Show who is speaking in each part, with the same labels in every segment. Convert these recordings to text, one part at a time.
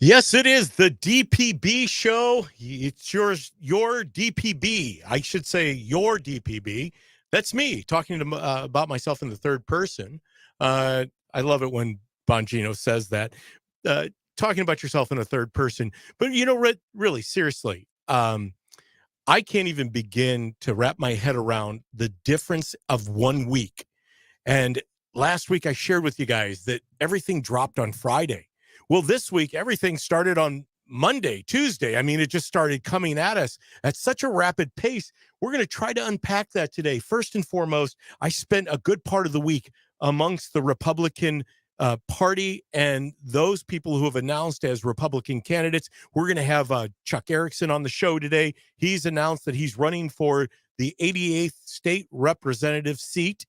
Speaker 1: Yes, it is the DPB show. It's your DPB. I should say your DPB. That's me talking about myself in the third person. I love it when Bongino says that. Uh, Talking about yourself in a third person. But, really, seriously, I can't even begin to wrap my head around the difference of 1 week. And last week I shared with you guys that everything dropped on Friday. Well, this week everything started on Monday, Tuesday. I mean, it just started coming at us at such a rapid pace. We're going to try to unpack that today. First and foremost, I spent a good part of the week amongst the Republican Party and those people who have announced as Republican candidates. We're going to have Chuck Erickson on the show today. He's announced that he's running for the 88th state representative seat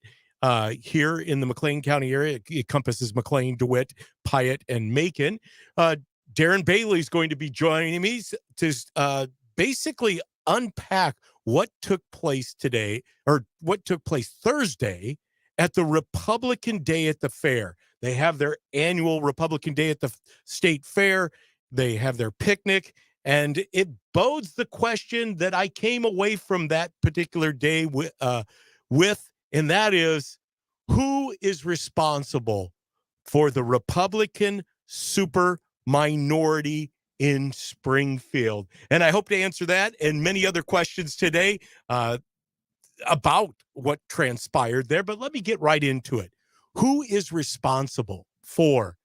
Speaker 1: here in the McLean County area. It encompasses McLean, DeWitt, Piatt, and Macon. Darren Bailey is going to be joining me to basically unpack what took place today, or what took place Thursday at the Republican Day at the Fair. They have their annual Republican Day at the State Fair. They have their picnic, and it bodes the question that I came away from that particular day with, and that is, who is responsible for the Republican super minority in Springfield? And I hope to answer that and many other questions today about what transpired there. But let me get right into it. Who is responsible for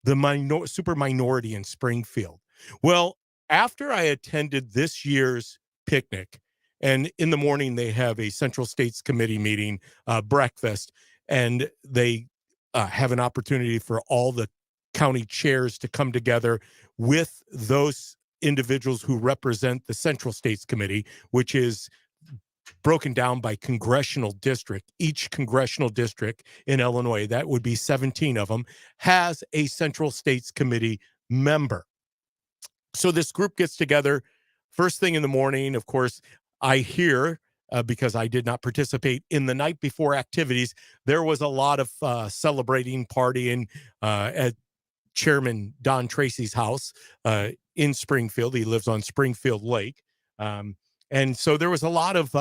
Speaker 1: the super minority in Springfield? Well, after I attended this year's picnic, and in the morning they have a Central States Committee meeting, breakfast, and they have an opportunity for all the county chairs to come together with those individuals who represent the Central States Committee, which is broken down by congressional district. Each congressional district in Illinois, that would be 17 of them, has a Central States Committee member. So this group gets together first thing in the morning. Of course, I hear, because I did not participate in the night before activities, there was a lot of celebrating, partying at Chairman Don Tracy's house in Springfield. He lives on Springfield Lake. And so there was a lot of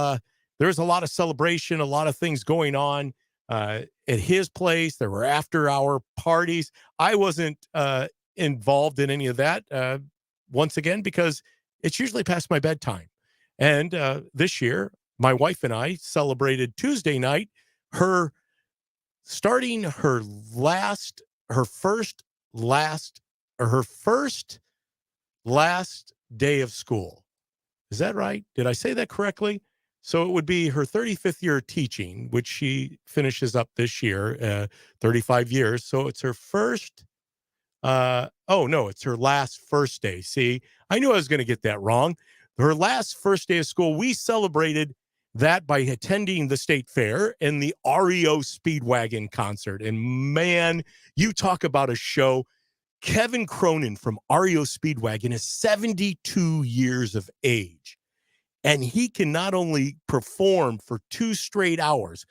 Speaker 1: celebration, a lot of things going on at his place. There were after-hour parties. I wasn't involved in any of that, once again, because it's usually past my bedtime. And this year, my wife and I celebrated Tuesday night her starting her first last day of school. Is that right? Did I say that correctly? So it would be her 35th year teaching, which she finishes up this year, 35 years. So it's her first, oh no, it's her last first day. See, I knew I was going to get that wrong. Her last first day of school, we celebrated that by attending the state fair and the REO Speedwagon concert. And man, you talk about a show. Kevin Cronin from REO Speedwagon is 72 years of age. And he can not only perform for 2 straight hours,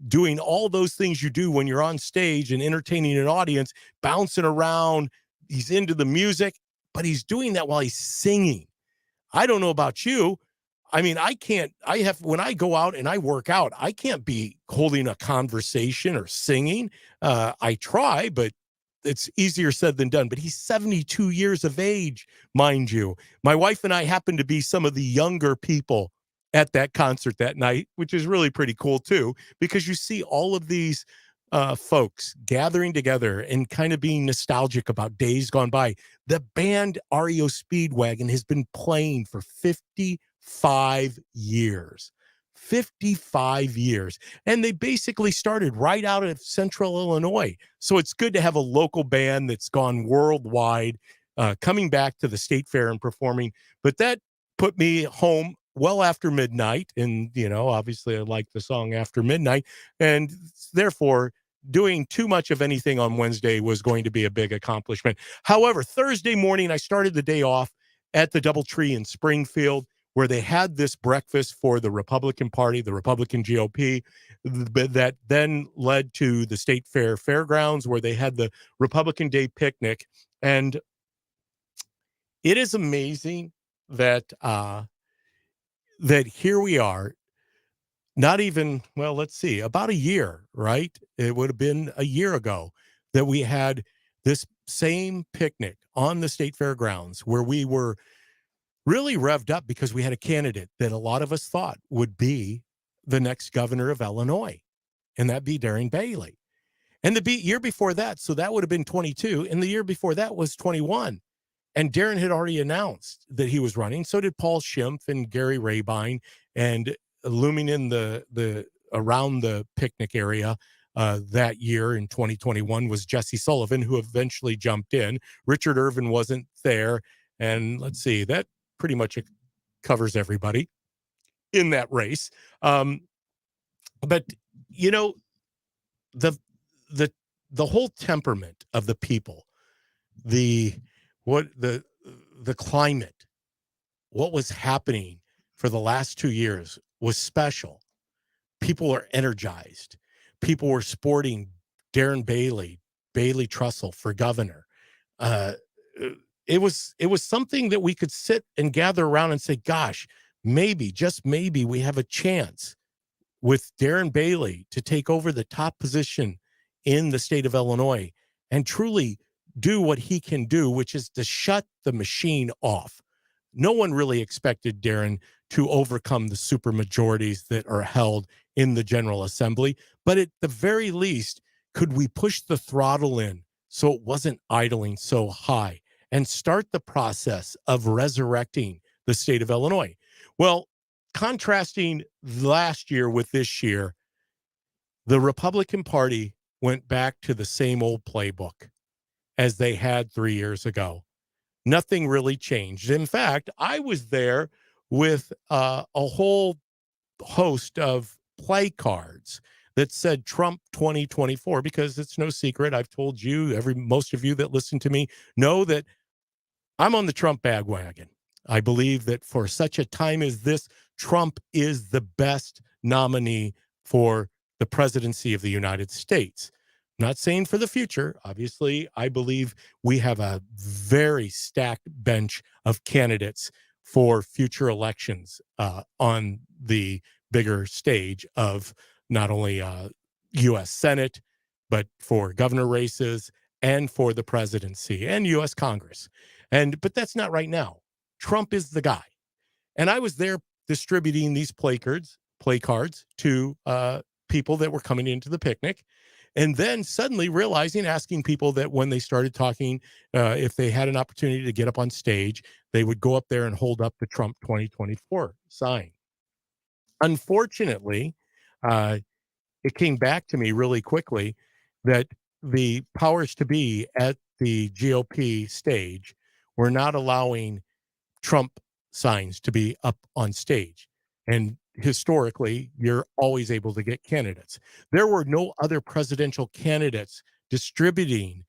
Speaker 1: doing all those things you do when you're on stage and entertaining an audience, bouncing around. He's into the music, but he's doing that while he's singing. I don't know about you. I mean, when I go out and I work out, I can't be holding a conversation or singing. I try, but it's easier said than done. But he's 72 years of age, mind you. My wife and I happen to be some of the younger people at that concert that night, which is really pretty cool too, because you see all of these folks gathering together and kind of being nostalgic about days gone by. The band REO Speedwagon has been playing for 55 years. 55 years. And they basically started right out of central Illinois. So it's good to have a local band that's gone worldwide, coming back to the state fair and performing. But that put me home well after midnight. And, obviously I like the song After Midnight. And therefore, doing too much of anything on Wednesday was going to be a big accomplishment. However, Thursday morning, I started the day off at the DoubleTree in Springfield, where they had this breakfast for the Republican Party, the Republican GOP, that then led to the State Fair Fairgrounds, where they had the Republican Day picnic. And It is amazing that that here we are, not even, well, let's see, about a year, right? It would have been a year ago that we had this same picnic on the state fairgrounds where we were really revved up because we had a candidate that a lot of us thought would be the next governor of Illinois, and that'd be Darren Bailey. And the year before that, so that would have been 22, and the year before that was 21. And Darren had already announced that he was running. So did Paul Schimpf and Gary Rabine, and looming in the around the picnic area that year in 2021 was Jesse Sullivan, who eventually jumped in. Richard Irvin wasn't there, and let's see, that pretty much covers everybody in that race. But you know, the the the whole temperament of the people, the what the climate, what was happening for the last 2 years was special. People are energized. People were sporting Darren Bailey Trussell for governor. Uh, it was something that we could sit and gather around and say, "Gosh, maybe, just maybe, we have a chance with Darren Bailey to take over the top position in the state of Illinois and truly do what he can do, which is to shut the machine off." No one really expected Darren to overcome the super majorities that are held in the General Assembly. But at the very least, could we push the throttle in so it wasn't idling so high and start the process of resurrecting the state of Illinois? Well, contrasting last year with this year, the Republican Party went back to the same old playbook as they had 3 years ago. Nothing really changed. In fact, I was there with a whole host of play cards that said Trump 2024, because it's no secret. I've told you, most of you that listen to me know that I'm on the Trump bandwagon. I believe that for such a time as this, Trump is the best nominee for the presidency of the United States. I'm not saying for the future. Obviously, I believe we have a very stacked bench of candidates for future elections on the bigger stage of not only U.S. Senate, but for governor races and for the presidency and U.S. Congress. But that's not right now. Trump is the guy. And I was there distributing these play cards to people that were coming into the picnic. And then suddenly realizing, asking people that when they started talking, if they had an opportunity to get up on stage, they would go up there and hold up the Trump 2024 sign. Unfortunately, uh, it came back to me really quickly that the powers to be at the GOP stage were not allowing Trump signs to be up on stage. And historically, you're always able to get candidates. There were no other presidential candidates distributing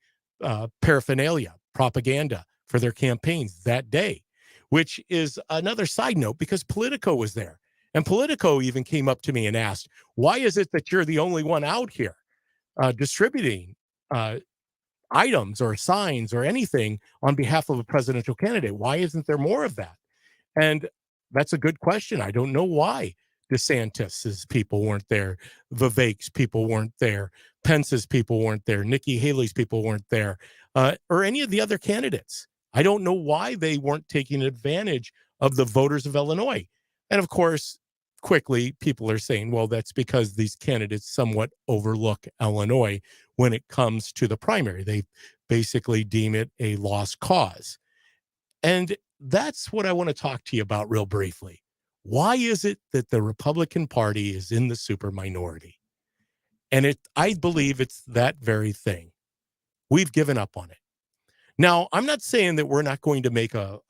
Speaker 1: paraphernalia, propaganda for their campaigns that day, which is another side note because Politico was there. And Politico even came up to me and asked, "Why is it that you're the only one out here distributing items or signs or anything on behalf of a presidential candidate? Why isn't there more of that?" And that's a good question. I don't know why DeSantis's people weren't there, Vivek's people weren't there, Pence's people weren't there, Nikki Haley's people weren't there, or any of the other candidates. I don't know why they weren't taking advantage of the voters of Illinois. And of course, quickly, people are saying, well, that's because these candidates somewhat overlook Illinois when it comes to the primary. They basically deem it a lost cause. And that's what I want to talk to you about real briefly. Why is it that the Republican Party is in the super minority? And I believe it's that very thing. We've given up on it. Now, I'm not saying that we're not going to make a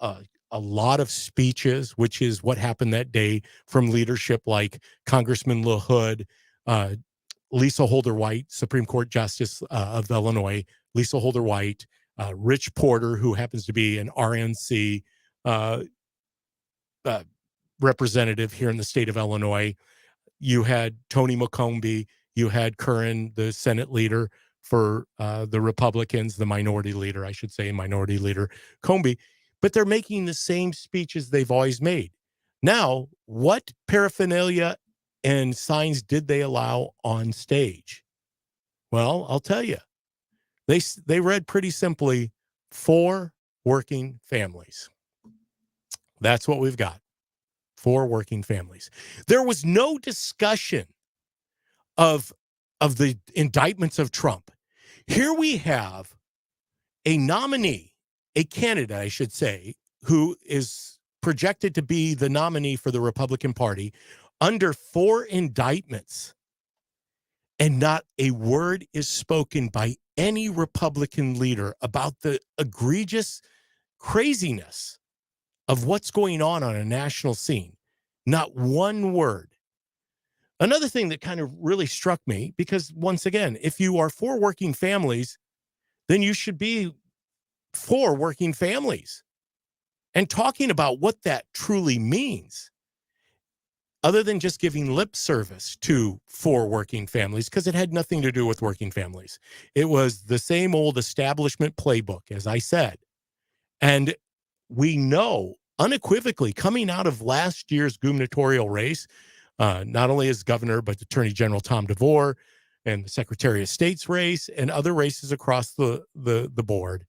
Speaker 1: lot of speeches, which is what happened that day from leadership like Congressman LaHood, uh, Lisa Holder White, Supreme Court Justice of Illinois, Lisa Holder White, Rich Porter, who happens to be an RNC uh, uh, representative here in the state of Illinois. You had Tony McCombie. You had Curran, the Senate leader for the Republicans, the minority leader, I should say, minority leader Combie. but they're making the same speeches they've always made. Now, what paraphernalia and signs did they allow on stage? Well, I'll tell you. They read pretty simply, for working families. That's what we've got. For working families. There was no discussion of the indictments of Trump. Here we have a nominee, a candidate, I should say, who is projected to be the nominee for the Republican Party under 4 indictments, and not a word is spoken by any Republican leader about the egregious craziness of what's going on a national scene. Not one word. Another thing that kind of really struck me, because once again, if you are for working families, then you should be for working families and talking about what that truly means, other than just giving lip service to for working families, because it had nothing to do with working families. It was the same old establishment playbook, as I said. And we know unequivocally, coming out of last year's gubernatorial race, not only as governor, but Attorney General Tom DeVore and the Secretary of State's race and other races across the board,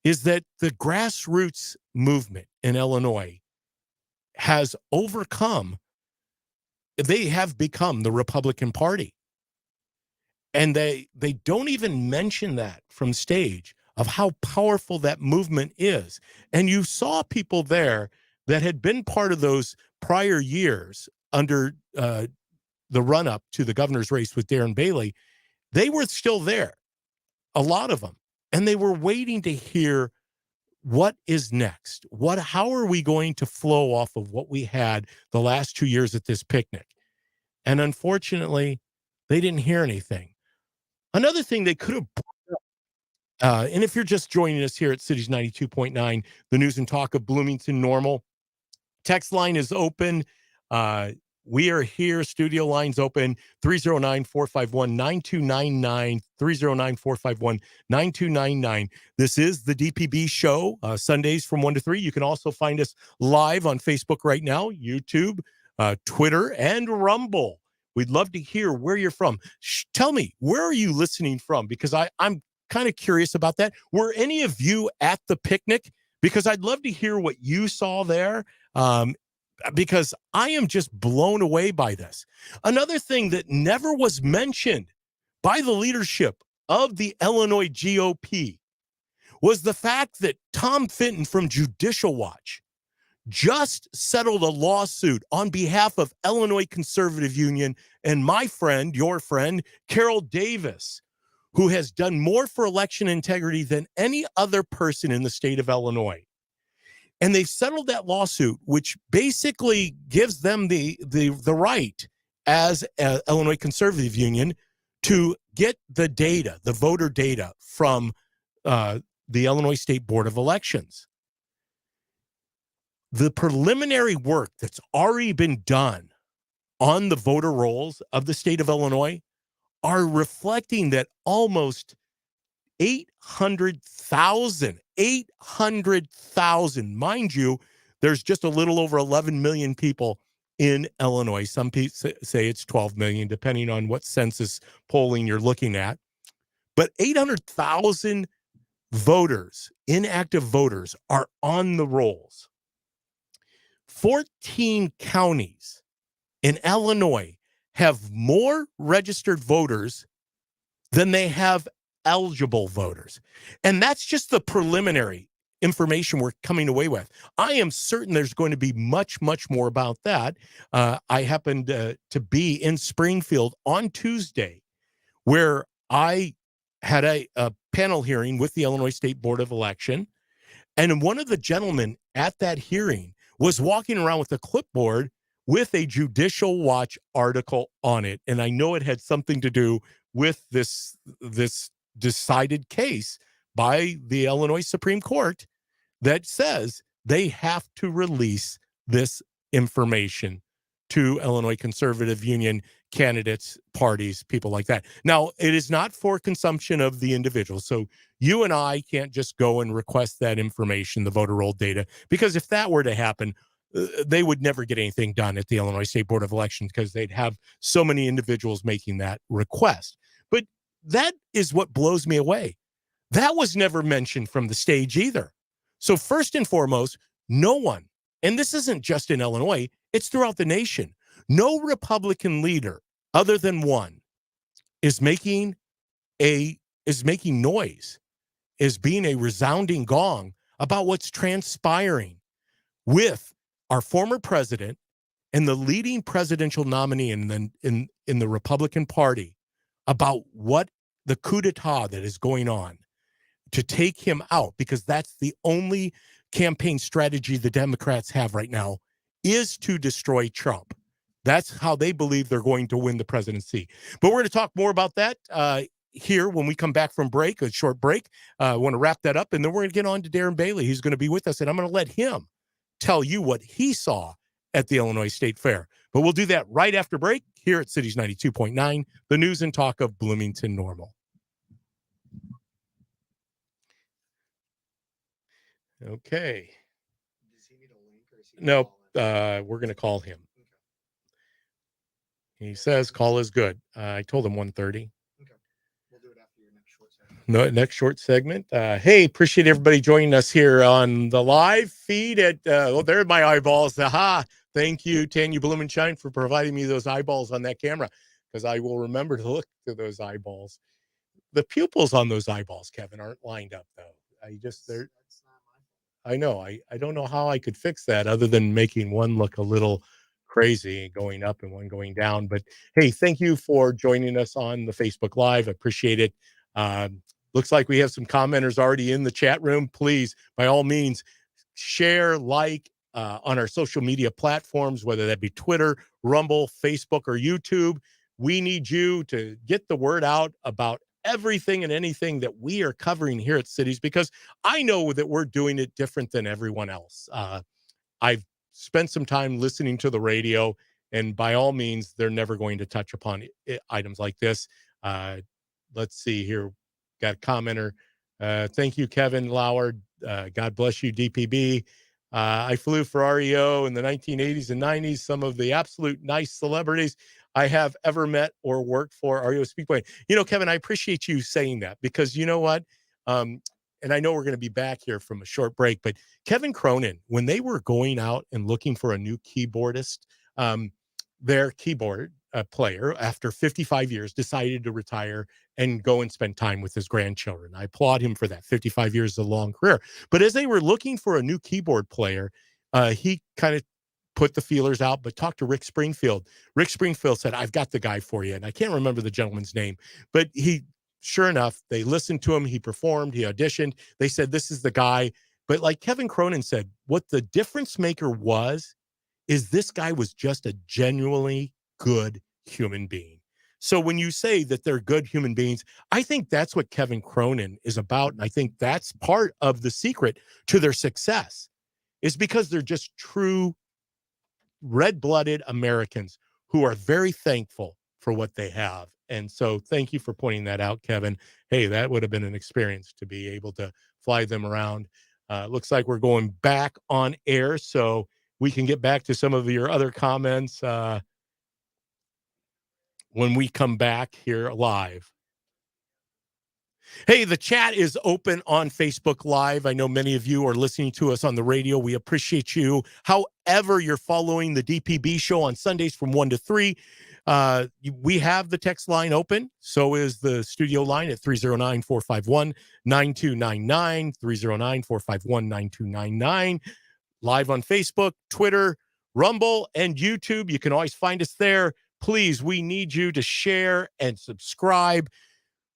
Speaker 1: is that the grassroots movement in Illinois has overcome. They have become the Republican Party. And they don't even mention that from stage of how powerful that movement is. And you saw people there that had been part of those prior years under the run-up to the governor's race with Darren Bailey. They were still there, a lot of them. And they were waiting to hear what is next. How are we going to flow off of what we had the last 2 years at this picnic? And unfortunately, they didn't hear anything. Another thing they could have, and if you're just joining us here at Cities 92.9, the news and talk of Bloomington Normal, text line is open. We are here. Studio line's open. 309-451-9299. 309-451-9299. This is the DPB show, Sundays from 1 to 3. You can also find us live on Facebook right now, YouTube, Twitter, and Rumble. We'd love to hear where you're from. Tell me, where are you listening from? Because I'm kind of curious about that. Were any of you at the picnic? Because I'd love to hear what you saw there. Because I am just blown away by this. Another thing that never was mentioned by the leadership of the Illinois GOP was the fact that Tom Fenton from Judicial Watch just settled a lawsuit on behalf of Illinois Conservative Union and my friend, your friend, Carol Davis, who has done more for election integrity than any other person in the state of Illinois. And they've settled that lawsuit, which basically gives them the right as Illinois Conservative Union to get the data, the voter data from the Illinois State Board of Elections. The preliminary work that's already been done on the voter rolls of the state of Illinois are reflecting that almost 800,000, mind you, there's just a little over 11 million people in Illinois. Some people say it's 12 million, depending on what census polling you're looking at. But 800,000 voters, inactive voters, are on the rolls. 14 counties in Illinois have more registered voters than they have eligible voters. And that's just the preliminary information we're coming away with. I am certain there's going to be much, much more about that. I happened to be in Springfield on Tuesday, where I had a panel hearing with the Illinois State Board of Election. And one of the gentlemen at that hearing was walking around with a clipboard with a Judicial Watch article on it. And I know it had something to do with this decided case by the Illinois Supreme Court that says they have to release this information to Illinois Conservative Union candidates, parties, people like that. Now, it is not for consumption of the individual. So You and I can't just go and request that information, the voter roll data, because if that were to happen, they would never get anything done at the Illinois State Board of Elections because they'd have so many individuals making that request. But that is what blows me away. That was never mentioned from the stage either. So first and foremost, no one, and this isn't just in Illinois, it's throughout the nation. No Republican leader other than one is making noise, is being a resounding gong about what's transpiring with our former president and the leading presidential nominee in the Republican Party about what the coup d'etat that is going on to take him out, because that's the only campaign strategy the Democrats have right now, is to destroy Trump. That's how they believe they're going to win the presidency. But we're going to talk more about that here when we come back from break, a short break. I want to wrap that up, and then we're going to get on to Darren Bailey. He's going to be with us, and I'm going to let him tell you what he saw at the Illinois State Fair. But we'll do that right after break here at Cities 92.9, the news and talk of Bloomington Normal. Okay.
Speaker 2: Does he need a link or is he
Speaker 1: No, we're going to call him. Okay. He says call is good. I told him 1:30.
Speaker 2: Okay. We'll do it after your next short segment.
Speaker 1: No, next short segment. Hey, appreciate everybody joining us here on the live feed at, there are my eyeballs. Aha. Thank you, Tanya Blumenshine, for providing me those eyeballs on that camera, because I will remember to look to those eyeballs. The pupils on those eyeballs, Kevin, aren't lined up, though. That's not my fault. I know. I don't know how I could fix that other than making one look a little crazy going up and one going down. But hey, thank you for joining us on the Facebook Live. I appreciate it. Looks like we have some commenters already in the chat room. Please, by all means, share, like on our social media platforms, whether that be Twitter, Rumble, Facebook, or YouTube. We need you to get the word out about everything and anything that we are covering here at Cities, because I know that we're doing it different than everyone else. I've spent some time listening to the radio, and by all means, they're never going to touch upon items like this. Let's see here. Got a commenter. Thank you, Kevin Lauer. God bless you, DPB. I flew for REO in the 1980s and 90s. Some of the absolute nice celebrities I have ever met or worked for. REO Speedway. You know, Kevin, I appreciate you saying that, because you know what? And I know we're going to be back here from a short break, but Kevin Cronin, when they were going out and looking for a new keyboardist, their keyboard player, after 55 years, decided to retire and go and spend time with his grandchildren. I applaud him for that. 55 years is a long career. But as they were looking for a new keyboard player, he kind of put the feelers out, but talked to Rick Springfield. Rick Springfield said, I've got the guy for you. And I can't remember the gentleman's name, but sure enough, they listened to him. He performed, he auditioned. They said, this is the guy. But like Kevin Cronin said, what the difference maker is this guy was just a genuinely good human being. So when you say that they're good human beings, I think that's what Kevin Cronin is about. And I think that's part of the secret to their success, is because they're just true red-blooded Americans who are very thankful for what they have. And so thank you for pointing that out, Kevin. Hey, that would have been an experience to be able to fly them around. Looks like we're going back on air, so we can get back to some of your other comments when we come back here live. Hey, the chat is open on Facebook Live. I know many of you are listening to us on the radio. We appreciate you. However, you're following the DPB show on Sundays from 1 to 3. We have the text line open. So is the studio line at 309-451-9299, 309-451-9299. Live on Facebook, Twitter, Rumble, and YouTube. You can always find us there. Please, we need you to share and subscribe.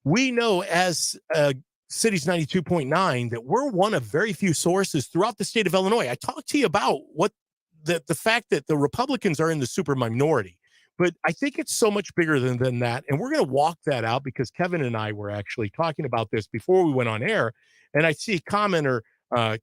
Speaker 1: We know as Cities 92.9 that we're one of very few sources throughout the state of Illinois. I talked to you about what the fact that the Republicans are in the super minority, but I think it's so much bigger than that. And we're going to walk that out, because Kevin and I were actually talking about this before we went on air. And I see a commenter,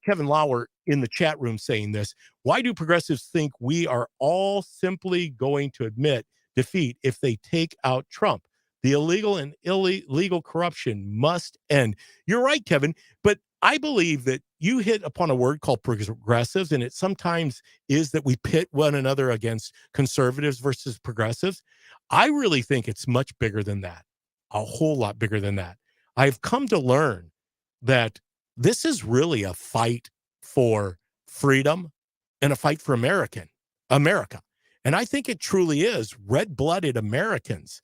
Speaker 1: Kevin Lauer, in the chat room saying this: why do progressives think we are all simply going to admit defeat if they take out Trump? The illegal and illegal corruption must end. You're right, Kevin, but I believe that you hit upon a word called progressives, and it sometimes is that we pit one another against conservatives versus progressives. I really think it's much bigger than that, a whole lot bigger than that. I've come to learn that this is really a fight for freedom and a fight for America. And I think it truly is red-blooded Americans,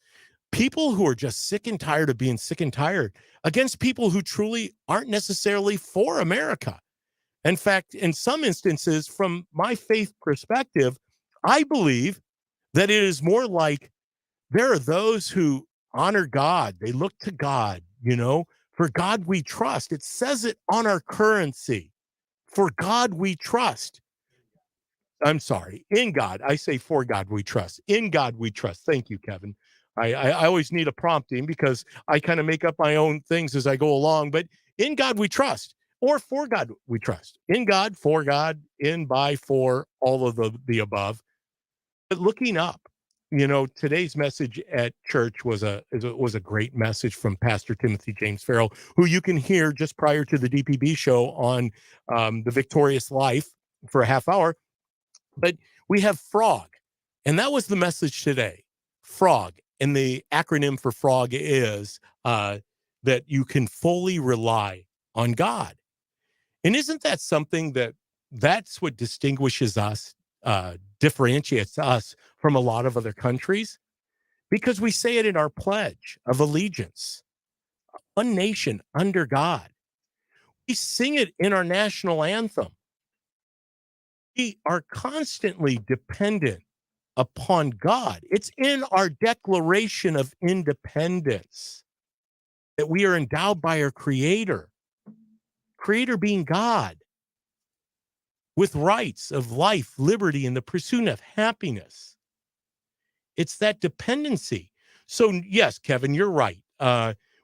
Speaker 1: people who are just sick and tired of being sick and tired against people who truly aren't necessarily for America. In fact, in some instances, from my faith perspective, I believe that it is more like there are those who honor God. They look to God, for God we trust. It says it on our currency. For God we trust. I'm sorry, in God. I say for God we trust. In God we trust. Thank you, Kevin. I always need a prompting because I kind of make up my own things as I go along. But in God we trust, or for God we trust. In God, for God, in, by, for, all of the above. But looking up, today's message at church was a great message from Pastor Timothy James Farrell, who you can hear just prior to the DPB show on the Victorious Life for a half hour. But we have frog, and that was the message today. Frog, and the acronym for frog is that you can fully rely on God. And isn't that something that's what distinguishes us, differentiates us from a lot of other countries? Because we say it in our pledge of allegiance, one nation under God. We sing it in our national anthem. We are constantly dependent upon God. It's in our Declaration of Independence that we are endowed by our Creator being God, with rights of life, liberty, and the pursuit of happiness. It's that dependency. So, yes, Kevin, you're right.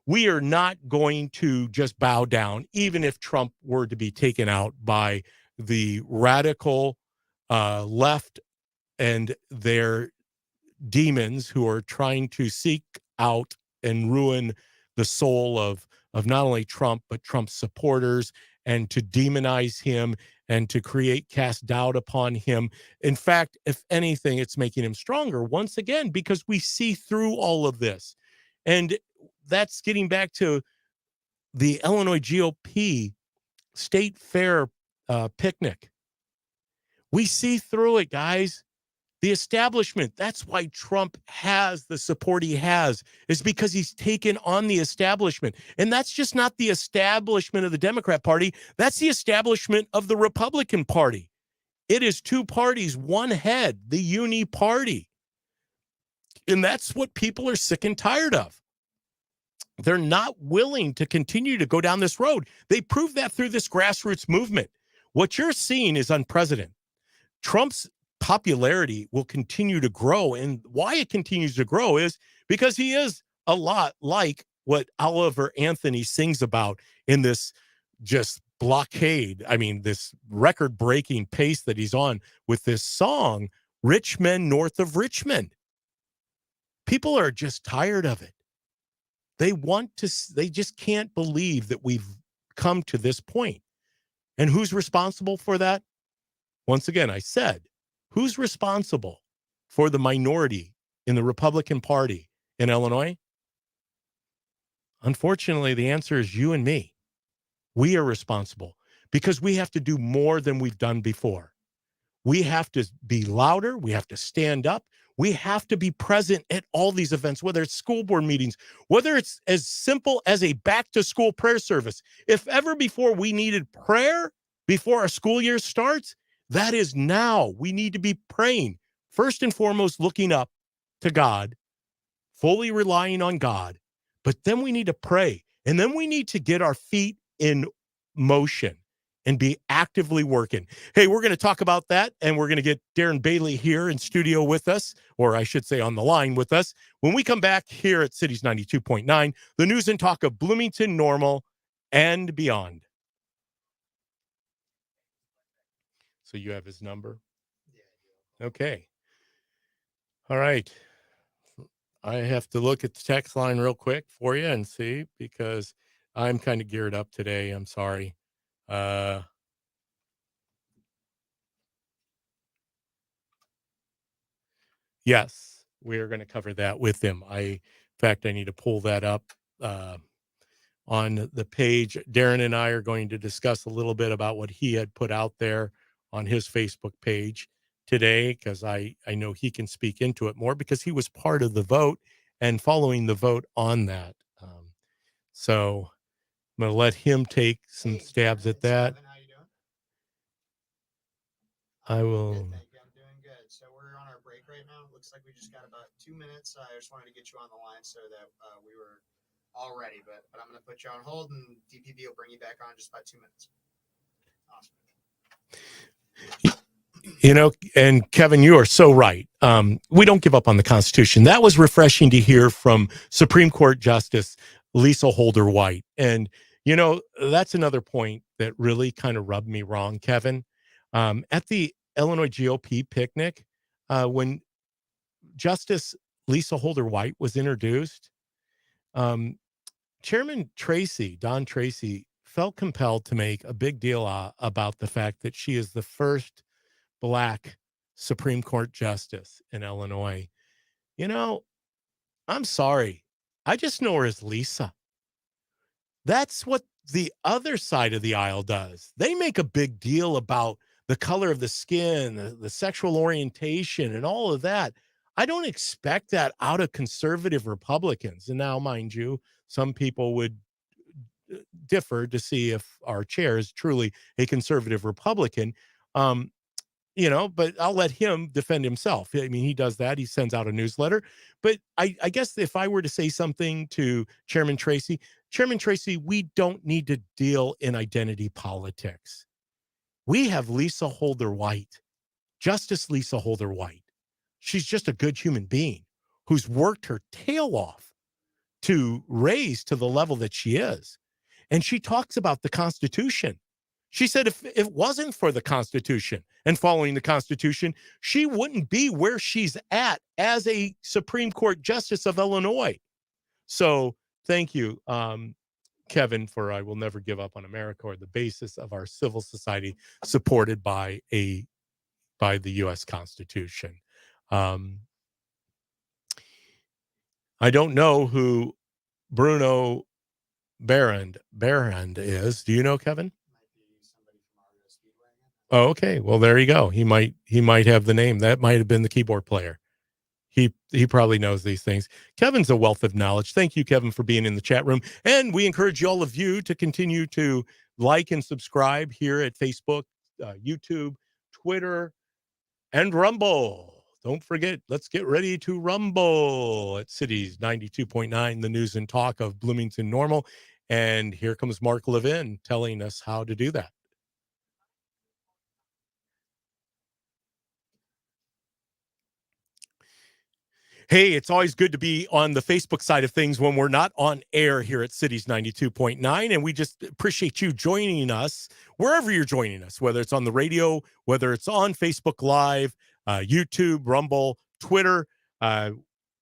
Speaker 1: We are not going to just bow down, even if Trump were to be taken out by the radical left and their demons who are trying to seek out and ruin the soul of not only Trump, but Trump's supporters, and to demonize him and to cast doubt upon him. In fact, if anything, it's making him stronger once again, because we see through all of this. And that's getting back to the Illinois GOP state fair picnic. We see through it, guys. The establishment, that's why Trump has the support he has, is because he's taken on the establishment. And that's just not the establishment of the Democrat Party. That's the establishment of the Republican Party. It is two parties, one head, the uni party. And that's what people are sick and tired of. They're not willing to continue to go down this road. They proved that through this grassroots movement. What you're seeing is unprecedented. Trump's popularity will continue to grow. And why it continues to grow is because he is a lot like what Oliver Anthony sings about in this just blockade. I mean, this record-breaking pace that he's on with this song, Rich Men North of Richmond. People are just tired of it. They just can't believe that we've come to this point. And who's responsible for that? Once again, I said, who's responsible for the minority in the Republican Party in Illinois? Unfortunately, the answer is you and me. We are responsible because we have to do more than we've done before. We have to be louder. We have to stand up. We have to be present at all these events, whether it's school board meetings, whether it's as simple as a back to school prayer service. If ever before we needed prayer before our school year starts, that is now. We need to be praying, first and foremost, looking up to God, fully relying on God. But then we need to pray. And then we need to get our feet in motion and be actively working. Hey, we're going to talk about that, and we're going to get Darren Bailey here in studio with us, or I should say on the line with us, when we come back here at Cities 92.9, the news and talk of Bloomington, Normal, and beyond. So you have his number?
Speaker 2: Yeah,
Speaker 1: Okay. All right. I have to look at the text line real quick for you and see because I'm kind of geared up today. I'm sorry. Uh, yes, we are going to cover that with him. In fact, I need to pull that up on the page. Darren and I are going to discuss a little bit about what he had put out there on his Facebook page today, because I know he can speak into it more because he was part of the vote and following the vote on that. So I'm going to let him take some stabs at that.
Speaker 2: Kevin, how you doing?
Speaker 1: I will.
Speaker 2: Good, thank you. I'm doing good. So we're on our break right now. Looks like we just got about 2 minutes. I just wanted to get you on the line so that we were all ready. But I'm going to put you on hold, and DPB will bring you back on in just about 2 minutes. Awesome.
Speaker 1: You know, and Kevin, you are so right. We don't give up on the Constitution. That was refreshing to hear from Supreme Court Justice Lisa Holder White. And, you know, that's another point that really kind of rubbed me wrong, Kevin. At the Illinois GOP picnic, when Justice Lisa Holder White was introduced, Chairman Don Tracy, felt compelled to make a big deal about the fact that she is the first Black Supreme Court justice in Illinois. You know, I'm sorry. I just know her as Lisa. That's what the other side of the aisle does. They make a big deal about the color of the skin, the sexual orientation, and all of that. I don't expect that out of conservative Republicans. And now, mind you, some people would differ to see if our chair is truly a conservative Republican. You know, but I'll let him defend himself. I mean, he does that. He sends out a newsletter. But I guess if I were to say something to Chairman Tracy, we don't need to deal in identity politics. We have Lisa Holder White, Justice Lisa Holder White. She's just a good human being who's worked her tail off to raise to the level that she is. And she talks about the Constitution. She said if it wasn't for the Constitution and following the Constitution, she wouldn't be where she's at as a Supreme Court Justice of Illinois. So thank you, Kevin, for I will never give up on America, or the basis of our civil society supported by the U.S. Constitution. I don't know who Bruno Barrand is. Do you know, Kevin? Oh, okay. Well, there you go. He might have the name. That might have been the keyboard player. He probably knows these things. Kevin's a wealth of knowledge. Thank you, Kevin, for being in the chat room. And we encourage all of you to continue to like and subscribe here at Facebook, YouTube, Twitter, and Rumble. Don't forget, let's get ready to rumble at Cities 92.9, the news and talk of Bloomington Normal. And here comes Mark Levin telling us how to do that. Hey, it's always good to be on the Facebook side of things when we're not on air here at Cities 92.9. And we just appreciate you joining us wherever you're joining us, whether it's on the radio, whether it's on Facebook Live, YouTube, Rumble, Twitter.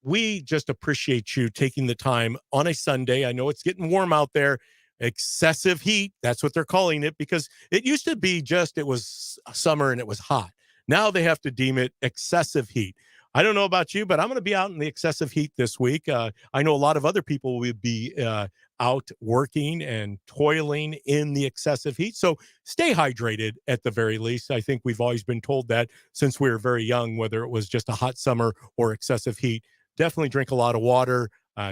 Speaker 1: We just appreciate you taking the time on a Sunday. I know it's getting warm out there. Excessive heat. That's what they're calling it, because it used to be just it was summer and it was hot. Now they have to deem it excessive heat. I don't know about you, but I'm going to be out in the excessive heat this week. I know a lot of other people will be out working and toiling in the excessive heat. So stay hydrated at the very least. I think we've always been told that since we were very young, whether it was just a hot summer or excessive heat. Definitely drink a lot of water,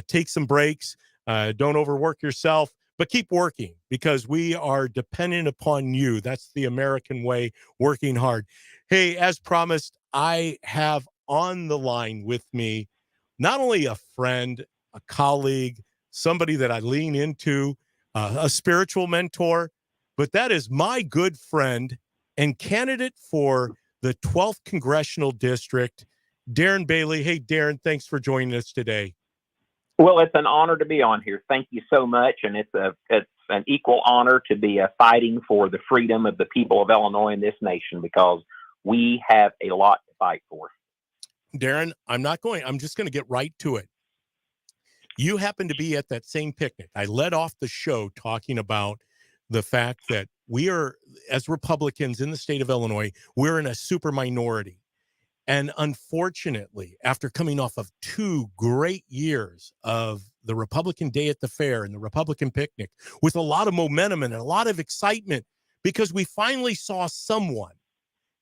Speaker 1: take some breaks, don't overwork yourself, but keep working, because we are dependent upon you. That's the American way, working hard. Hey, as promised, I have on the line with me not only a friend, a colleague, somebody that I lean into, a spiritual mentor, but that is my good friend and candidate for the 12th Congressional District, Darren Bailey. Hey, Darren, thanks for joining us today.
Speaker 3: Well, it's an honor to be on here. Thank you so much. And it's an equal honor to be fighting for the freedom of the people of Illinois and this nation, because we have a lot to fight for.
Speaker 1: Darren, I'm just going to get right to it. You happened to be at that same picnic. I led off the show talking about the fact that we are, as Republicans in the state of Illinois, we're in a super minority. And unfortunately, after coming off of 2 great years of the Republican Day at the Fair and the Republican picnic with a lot of momentum and a lot of excitement, because we finally saw someone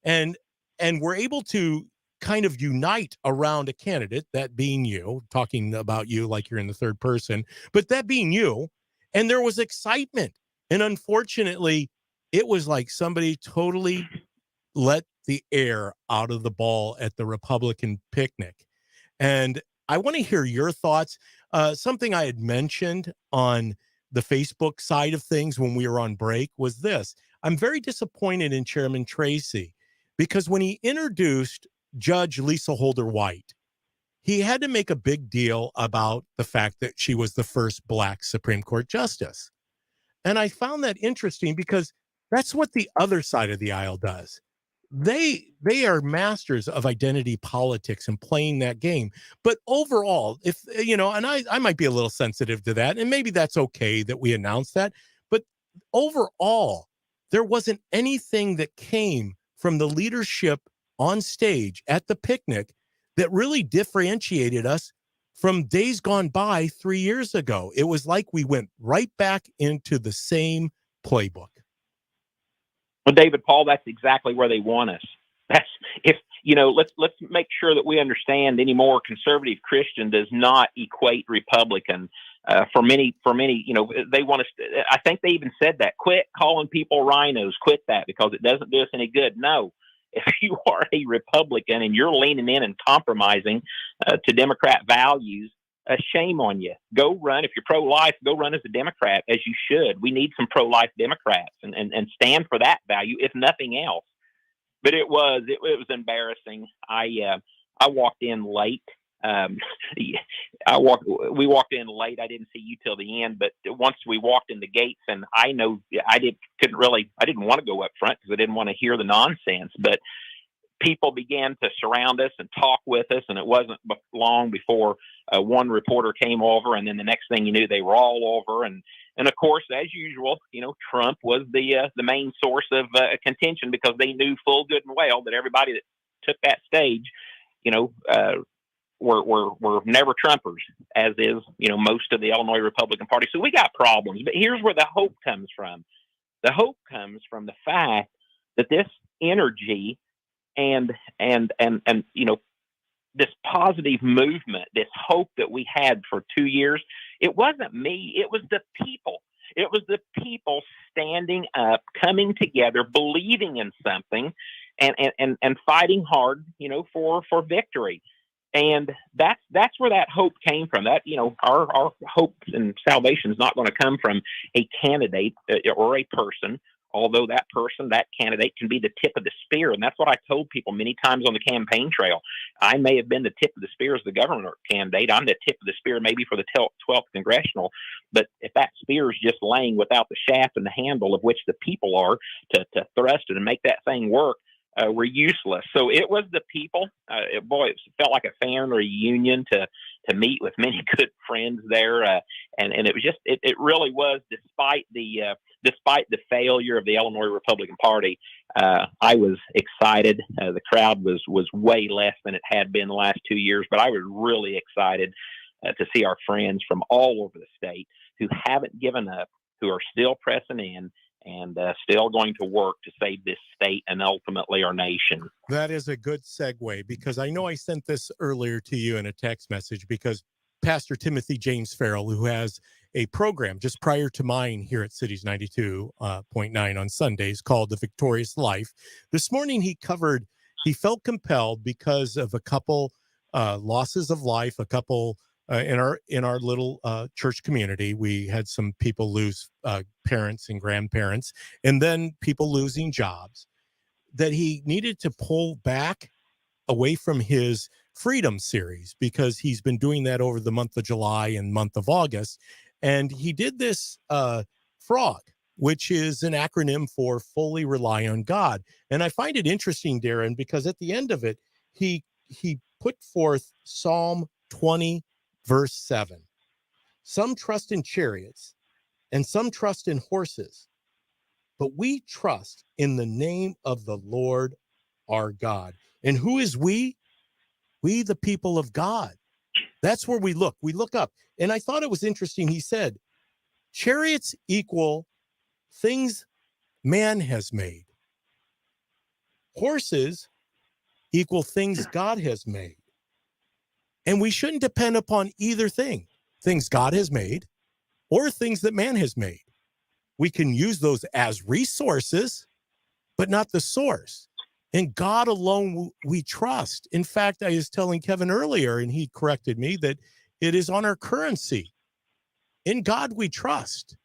Speaker 1: and we're able to kind of unite around a candidate, that being you, talking about you like you're in the third person, but that being you, and there was excitement. And unfortunately, it was like somebody totally let the air out of the ball at the Republican picnic. And I want to hear your thoughts. Something I had mentioned on the Facebook side of things when we were on break was this. I'm very disappointed in Chairman Tracy because when he introduced Judge Lisa Holder White, he had to make a big deal about the fact that she was the first Black Supreme Court justice. And I found that interesting because that's what the other side of the aisle does. They are masters of identity politics and playing that game. But overall, if you know, and I might be a little sensitive to that, and maybe that's okay that we announce that. But overall, there wasn't anything that came from the leadership on stage at the picnic that really differentiated us from days gone by 3 years ago. It was like we went right back into the same playbook.
Speaker 3: Well, David Paul, that's exactly where they want us. That's if let's make sure that we understand anymore. Conservative Christian does not equate Republican. For many, they want us. I think they even said that. Quit calling people rhinos. Quit that because it doesn't do us any good. No, if you are a Republican and you're leaning in and compromising to Democrat values, shame on you. Go run. If you're pro-life, go run as a Democrat, as you should. We need some pro-life Democrats and stand for that value, if nothing else. But it was embarrassing. I walked in late. We walked in late. I didn't see you till the end, but once we walked in the gates, and I know I didn't want to go up front because I didn't want to hear the nonsense, but people began to surround us and talk with us, and it wasn't long before one reporter came over, and then the next thing you knew, they were all over. And of course, as usual, Trump was the main source of contention because they knew full good and well that everybody that took that stage, were never Trumpers, as is most of the Illinois Republican Party. So we got problems, but here's where the hope comes from. The hope comes from the fact that this energy and this positive movement, this hope that we had for 2 years, it wasn't me, it was the people. It was the people standing up, coming together, believing in something, and fighting hard, for victory. And that's where that hope came from. That our hope and salvation is not going to come from a candidate or a person. Although that person, that candidate can be the tip of the spear. And that's what I told people many times on the campaign trail. I may have been the tip of the spear as the governor candidate. I'm the tip of the spear maybe for the 12th congressional. But if that spear is just laying without the shaft and the handle of which the people are to thrust it and make that thing work, we're useless. So it was the people. It felt like a family reunion to meet with many good friends there. And it was just, it really was, despite the failure of the Illinois Republican Party, I was excited. The crowd was way less than it had been the last 2 years, but I was really excited to see our friends from all over the state who haven't given up, who are still pressing in, and still going to work to save this state and ultimately our nation.
Speaker 1: That is a good segue, because I know I sent this earlier to you in a text message, because Pastor Timothy James Farrell, who has a program just prior to mine here at Cities 92.9 on Sundays called The Victorious Life, this morning he felt compelled because of a couple losses of life, a couple in our little church community. We had some people lose parents and grandparents, and then people losing jobs, that he needed to pull back away from his Freedom series, because he's been doing that over the month of July and month of August. And he did this FROG, which is an acronym for Fully Rely on God. And I find it interesting, Darren, because at the end of it, he put forth Psalm 20, verse 7. Some trust in chariots and some trust in horses, but we trust in the name of the Lord our God. And who is we? We, the people of God. That's where we look. We look up. And I thought it was interesting. He said, chariots equal things man has made. Horses equal things God has made. And we shouldn't depend upon either thing, things God has made or things that man has made. We can use those as resources, but not the source. And God alone we trust. In fact, I was telling Kevin earlier, and he corrected me, that it is on our currency. In God we trust.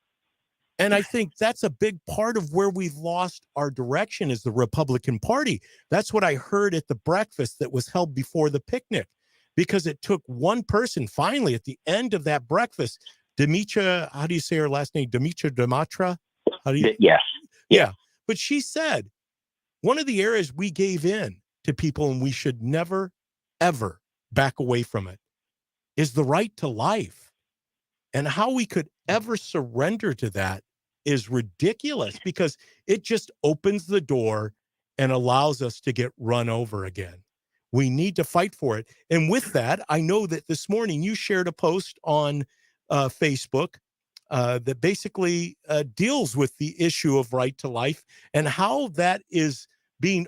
Speaker 1: And I think that's a big part of where we've lost our direction is the Republican Party. That's what I heard at the breakfast that was held before the picnic, because it took one person finally at the end of that breakfast, Demetra, how do you say her last name? Dematra? How do you?
Speaker 3: Yes.
Speaker 1: Yeah. But she said, one of the areas we gave in to people and we should never, ever back away from it is the right to life. And how we could ever surrender to that is ridiculous, because it just opens the door and allows us to get run over again. We need to fight for it. And with that, I know that this morning you shared a post on Facebook that basically deals with the issue of right to life and how that is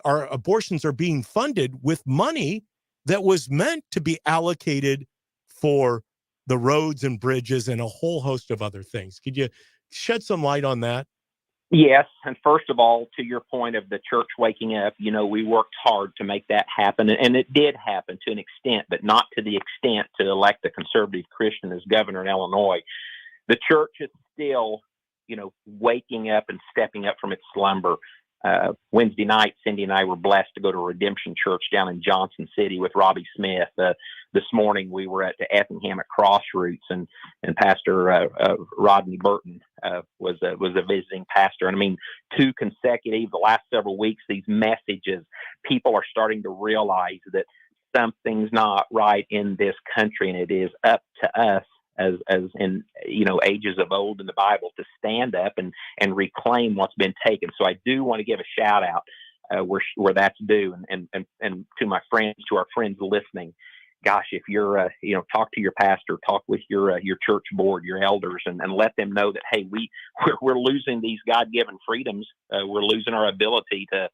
Speaker 1: our abortions are being funded with money that was meant to be allocated for the roads and bridges and a whole host of other things. Could you shed some light on that?
Speaker 3: Yes. And first of all, to your point of the church waking up, we worked hard to make that happen. And it did happen to an extent, but not to the extent to elect a conservative Christian as governor in Illinois. The church is still, waking up and stepping up from its slumber. Wednesday night, Cindy and I were blessed to go to Redemption Church down in Johnson City with Robbie Smith. This morning we were at the Effingham at Crossroots, and Pastor Rodney Burton was a visiting pastor. And I mean, the last several weeks, these messages, people are starting to realize that something's not right in this country, and it is up to us as in ages of old in the Bible to stand up and reclaim what's been taken. So I do want to give a shout out where that's due, and to our friends listening. Gosh, if you're talk to your pastor, talk with your church board, your elders, and let them know that hey, we're losing these God-given freedoms. We're losing our ability to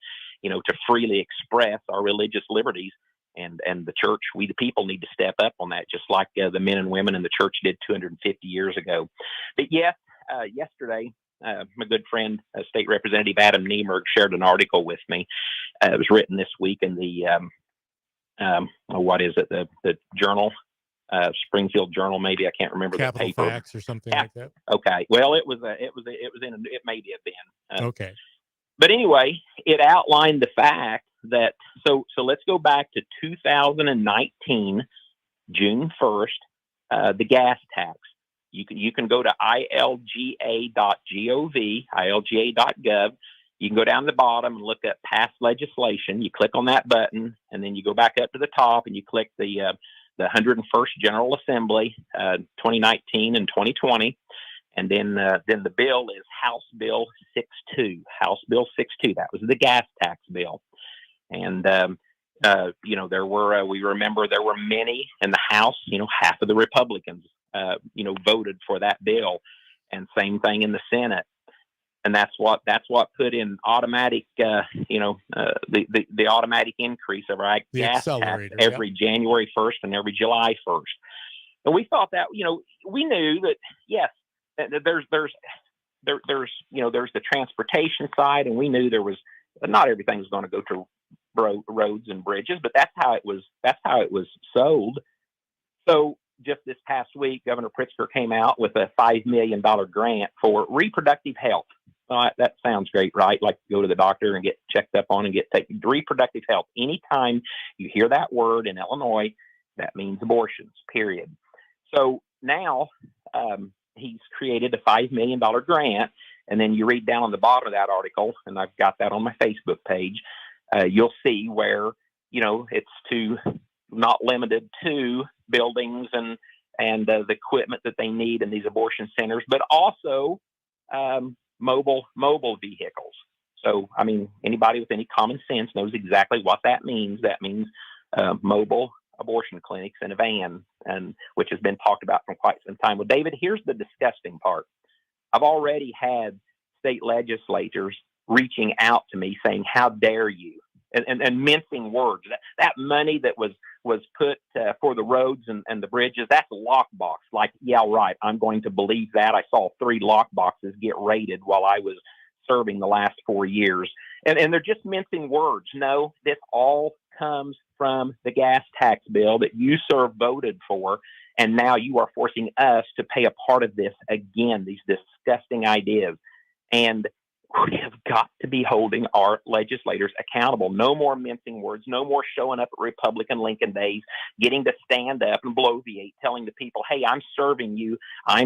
Speaker 3: freely express our religious liberties. And the church, we the people, need to step up on that, just like the men and women in the church did 250 years ago. But yes, yesterday, my good friend, State Representative Adam Niemerg, shared an article with me. It was written this week in the the Journal, Springfield Journal, maybe, I can't remember.
Speaker 1: Capital
Speaker 3: the paper.
Speaker 1: Facts or something like that.
Speaker 3: Okay, well, it may have been.
Speaker 1: Okay.
Speaker 3: But anyway, it outlined the fact that so let's go back to 2019, June 1st, the gas tax. You can go to ilga.gov, ilga.gov. You can go down to the bottom and look at past legislation. You click on that button, and then you go back up to the top and you click the 101st General Assembly, 2019 and 2020. And then the bill is House Bill 62. House Bill 62. That was the gas tax bill. And we remember there were many in the House. Half of the Republicans, voted for that bill, and same thing in the Senate. And that's what put in automatic, the automatic increase of our gas tax every January 1st and every July 1st. And we thought that, we knew that yes. There's the transportation side, and we knew there was not everything was going to go to roads and bridges, but that's how it was sold. So just this past week, Governor Pritzker came out with a $5 million grant for reproductive health. That sounds great, right? Like go to the doctor and get checked up on and get taken. Reproductive health. Anytime you hear that word in Illinois, that means abortions, period. So now, he's created a $5 million grant. And then you read down on the bottom of that article, and I've got that on my Facebook page. You'll see where, it's not limited to buildings and and the equipment that they need in these abortion centers, but also mobile vehicles. So, I mean, anybody with any common sense knows exactly what that means. That means mobile abortion clinics in a van, and which has been talked about for quite some time. Well, David, here's the disgusting part. I've already had state legislators reaching out to me saying, "How dare you?" and mincing words. That money that was put for the roads and the bridges, that's a lockbox. Like, yeah, right. I'm going to believe that. I saw 3 lockboxes get raided while I was serving the last 4 years. And they're just mincing words. No, this all comes from the gas tax bill that you, sir, voted for. And now you are forcing us to pay a part of this again, these disgusting ideas. And we have got to be holding our legislators accountable. No more mincing words, no more showing up at Republican Lincoln Days, getting to stand up and bloviate, telling the people, "Hey, I'm serving you. I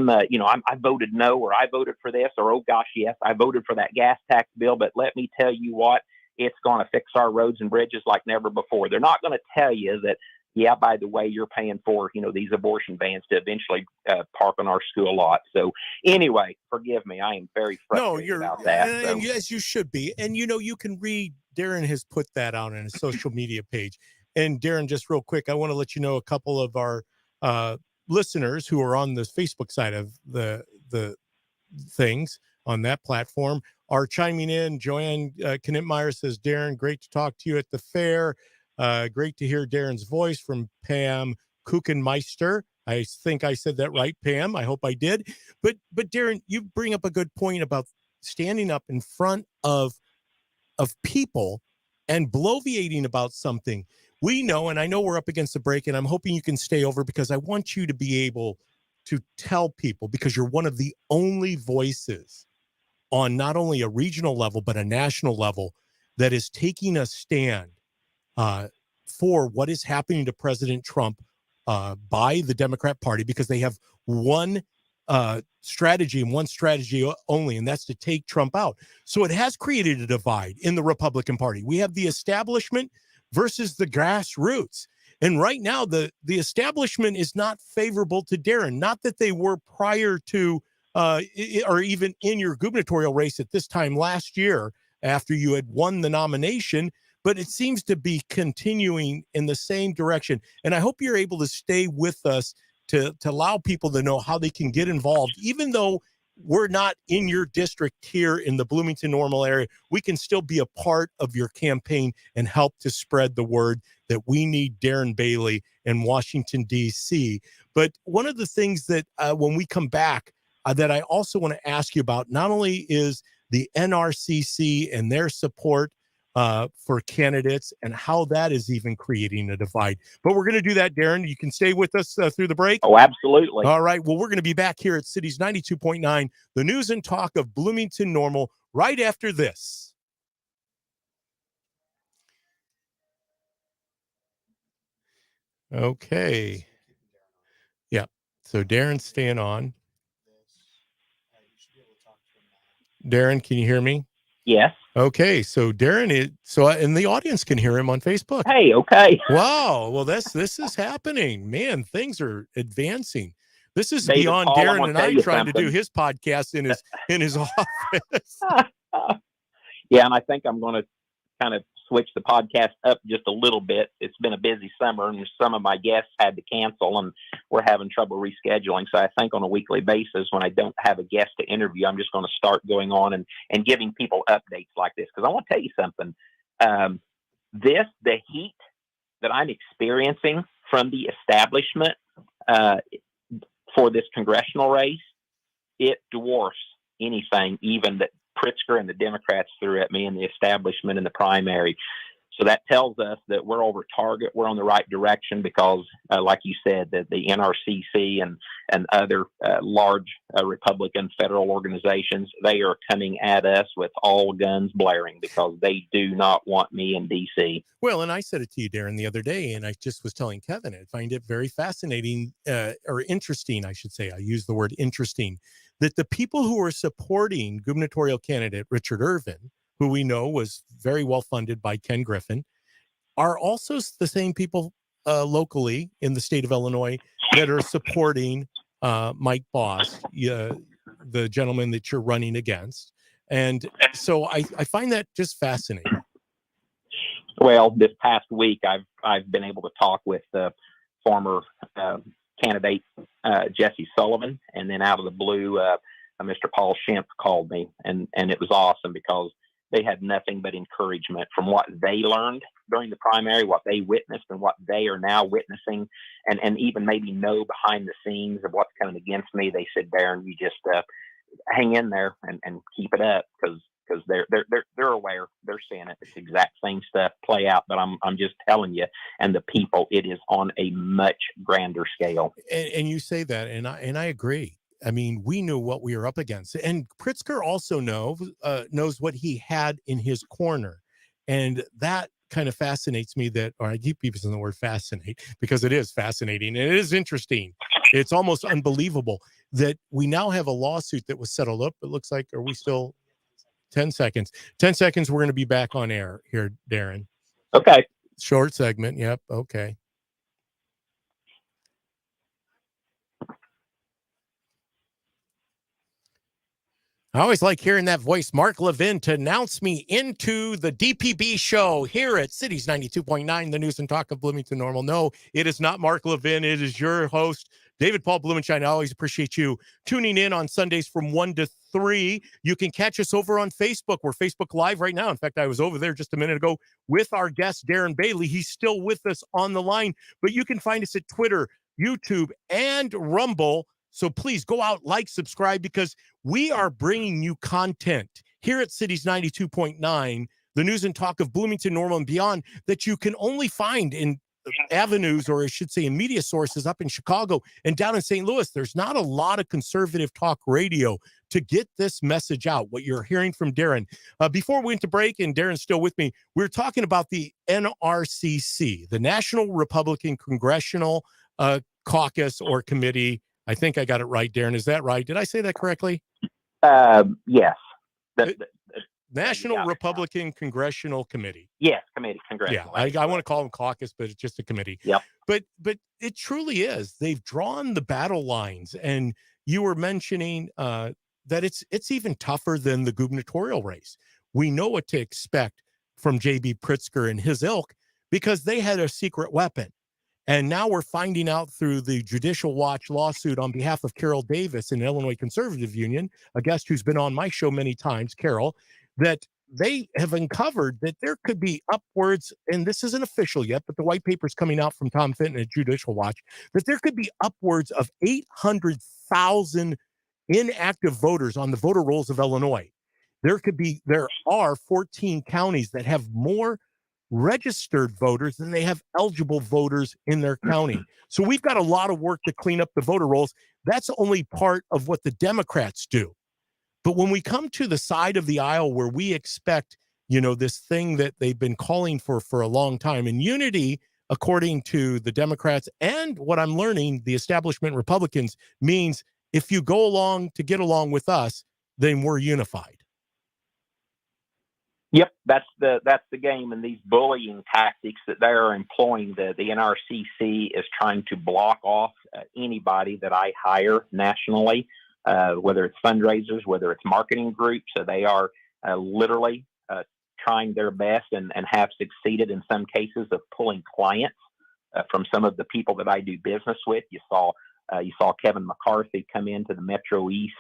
Speaker 3: voted no, or I voted for this, or oh gosh, yes, I voted for that gas tax bill. But let me tell you what, it's going to fix our roads and bridges like never before." They're not going to tell you that, yeah, by the way, you're paying for, these abortion vans to eventually park on our school lot. So anyway, forgive me. I am very frustrated about that.
Speaker 1: And yes, you should be. And, you can read, Darren has put that out on his social media page. And Darren, just real quick, I want to let you know a couple of our listeners who are on the Facebook side of the things on that platform are chiming in. Joanne Knittmeyer says, "Darren, great to talk to you at the fair. Great to hear Darren's voice." From Pam Kuchenmeister. I think I said that right, Pam. I hope I did. But Darren, you bring up a good point about standing up in front of people and bloviating about something. We know, and I know we're up against the break, and I'm hoping you can stay over because I want you to be able to tell people, because you're one of the only voices on not only a regional level, but a national level that is taking a stand for what is happening to President Trump by the Democrat Party, because they have one strategy and one strategy only, and that's to take Trump out. So it has created a divide in the Republican Party. We have the establishment versus the grassroots. And right now, the establishment is not favorable to Darren. Not that they were prior to or even in your gubernatorial race at this time last year after you had won the nomination, but it seems to be continuing in the same direction. And I hope you're able to stay with us to allow people to know how they can get involved. Even though we're not in your district here in the Bloomington Normal area, we can still be a part of your campaign and help to spread the word that we need Darren Bailey in Washington, D.C. But one of the things that when we come back that I also want to ask you about, not only is the NRCC and their support for candidates and how that is even creating a divide. But we're going to do that, Darren. You can stay with us through the break.
Speaker 3: Oh, absolutely.
Speaker 1: All right. Well, we're going to be back here at Cities 92.9, the news and talk of Bloomington Normal, right after this. Okay. Yeah. So Darren's staying on. Darren, can you hear me?
Speaker 3: Yes.
Speaker 1: Okay, so Darren is and the audience can hear him on Facebook.
Speaker 3: Hey, okay.
Speaker 1: Wow. Well, this is happening. Man, things are advancing. This is
Speaker 3: David,
Speaker 1: beyond
Speaker 3: Paul,
Speaker 1: Darren and I trying
Speaker 3: something.
Speaker 1: to do his podcast in his office.
Speaker 3: Yeah, and I think I'm going to kind of switch the podcast up just a little bit. It's been a busy summer, and some of my guests had to cancel, and we're having trouble rescheduling. So I think on a weekly basis, when I don't have a guest to interview, I'm just going to start going on and giving people updates like this. Because I want to tell you something. The heat that I'm experiencing from the establishment for this congressional race, it dwarfs anything even that Pritzker and the Democrats threw at me in the establishment in the primary. So that tells us that we're over target. We're on the right direction because, like you said, that the NRCC and other large Republican federal organizations, they are coming at us with all guns blaring because they do not want me in D.C.
Speaker 1: Well, and I said it to you, Darren, the other day, and I just was telling Kevin, I find it very fascinating or interesting, I should say. I use the word interesting, that the people who are supporting gubernatorial candidate Richard Irvin, who we know was very well funded by Ken Griffin, are also the same people locally in the state of Illinois that are supporting Mike Boss, the gentleman that you're running against. And so I find that just fascinating.
Speaker 3: Well, this past week, I've been able to talk with the former candidate Jesse Sullivan, and then out of the blue, Mr. Paul Schimpf called me, and it was awesome because they had nothing but encouragement from what they learned during the primary, what they witnessed, and what they are now witnessing, and even maybe know behind the scenes of what's coming against me. They said, Darren, you just hang in there and keep it up because they're aware, they're seeing it. It's the exact same stuff play out, but I'm just telling you, and the people, it is on a much grander scale.
Speaker 1: And you say that, and I agree. I mean, we knew what we were up against, and Pritzker also knows what he had in his corner, and that kind of fascinates me. Or I keep using the word fascinate because it is fascinating and it is interesting. It's almost unbelievable that we now have a lawsuit that was settled up. It looks like, are we still 10 seconds? 10 seconds. We're going to be back on air here, Darren.
Speaker 3: Okay.
Speaker 1: Short segment. Yep. Okay. I always like hearing that voice, Mark Levin, to announce me into the DPB show here at Cities 92.9, the news and talk of Bloomington Normal. No, it is not Mark Levin. It is your host, David Paul Blumenshine. I always appreciate you tuning in on Sundays from 1 to 3. You can catch us over on Facebook. We're Facebook Live right now. In fact, I was over there just a minute ago with our guest, Darren Bailey. He's still with us on the line, but you can find us at Twitter, YouTube, and Rumble. So please go out, like, subscribe, because we are bringing you content here at Cities 92.9, the news and talk of Bloomington, Normal, and beyond, that you can only find in avenues, or I should say in media sources up in Chicago and down in St. Louis. There's not a lot of conservative talk radio to get this message out, what you're hearing from Darren. Before we went to break, and Darren's still with me, we were talking about the NRCC, the National Republican Congressional Caucus or Committee. I think I got it right, Darren. Is that right? Did I say that correctly?
Speaker 3: Yes.
Speaker 1: National Republican Congressional Committee.
Speaker 3: Yes, committee, congressional.
Speaker 1: Yeah, I want to call them caucus, but it's just a committee.
Speaker 3: Yep.
Speaker 1: But it truly is. They've drawn the battle lines, and you were mentioning that it's even tougher than the gubernatorial race. We know what to expect from J.B. Pritzker and his ilk because they had a secret weapon. And now we're finding out through the Judicial Watch lawsuit on behalf of Carol Davis in Illinois Conservative Union, a guest who's been on my show many times, Carol, that they have uncovered that there could be upwards, and this isn't official yet, but the white paper's coming out from Tom Fenton at Judicial Watch, that there could be upwards of 800,000 inactive voters on the voter rolls of Illinois. There are 14 counties that have more registered voters than they have eligible voters in their county. So we've got a lot of work to clean up the voter rolls. That's only part of what the Democrats do. But when we come to the side of the aisle where we expect, this thing that they've been calling for a long time, and unity, according to the Democrats and what I'm learning, the establishment Republicans, means if you go along to get along with us, then we're unified.
Speaker 3: Yep, that's the game, and these bullying tactics that they're employing. The NRCC is trying to block off anybody that I hire nationally, whether it's fundraisers, whether it's marketing groups. So they are literally trying their best and have succeeded in some cases of pulling clients from some of the people that I do business with. You saw Kevin McCarthy come into the Metro East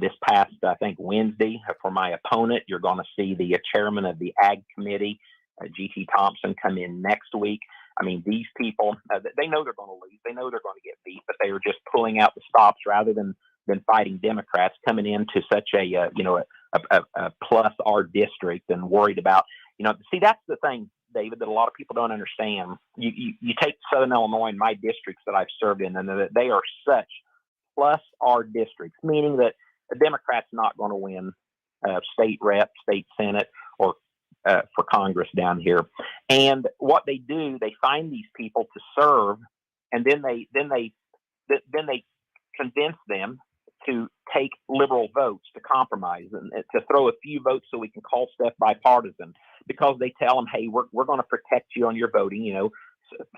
Speaker 3: this past, I think, Wednesday for my opponent. You're going to see the chairman of the Ag Committee, G.T. Thompson, come in next week. I mean, these people, they know they're going to lose. They know they're going to get beat, but they are just pulling out the stops rather than fighting Democrats, coming into such a plus R district and worried about, see, that's the thing, David, that a lot of people don't understand. You take Southern Illinois and my districts that I've served in, and they are such plus R districts, meaning that a Democrat's not going to win state rep, state senate, or for Congress down here. And what they do, they find these people to serve, and then they convince them to take liberal votes, to compromise, and to throw a few votes so we can call stuff bipartisan, because they tell them, hey, we're going to protect you on your voting.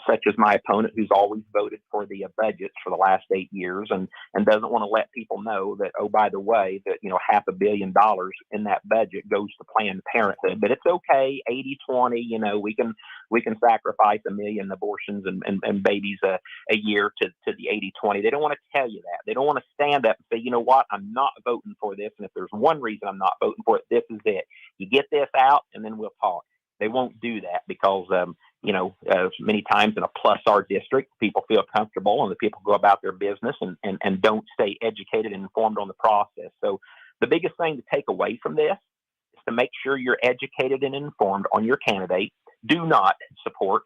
Speaker 3: such as my opponent, who's always voted for the budgets for the last 8 years, and doesn't want to let people know that, oh, by the way, that $500 million in that budget goes to Planned Parenthood. But it's okay, 80-20. We can sacrifice 1 million abortions and babies a year to the 80-20. They don't want to tell you that. They don't want to stand up and say, you know what, I'm not voting for this, and if there's one reason I'm not voting for it, this is it. You get this out, and then we'll talk. They won't do that because, many times in a plus R district, people feel comfortable and the people go about their business and don't stay educated and informed on the process. So the biggest thing to take away from this is to make sure you're educated and informed on your candidate. Do not support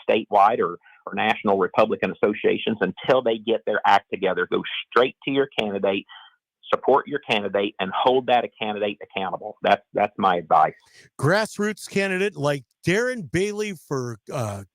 Speaker 3: statewide or national Republican associations until they get their act together. Go straight to your candidate. Support your candidate and hold that candidate accountable. That's my advice.
Speaker 1: Grassroots candidate like Darren Bailey for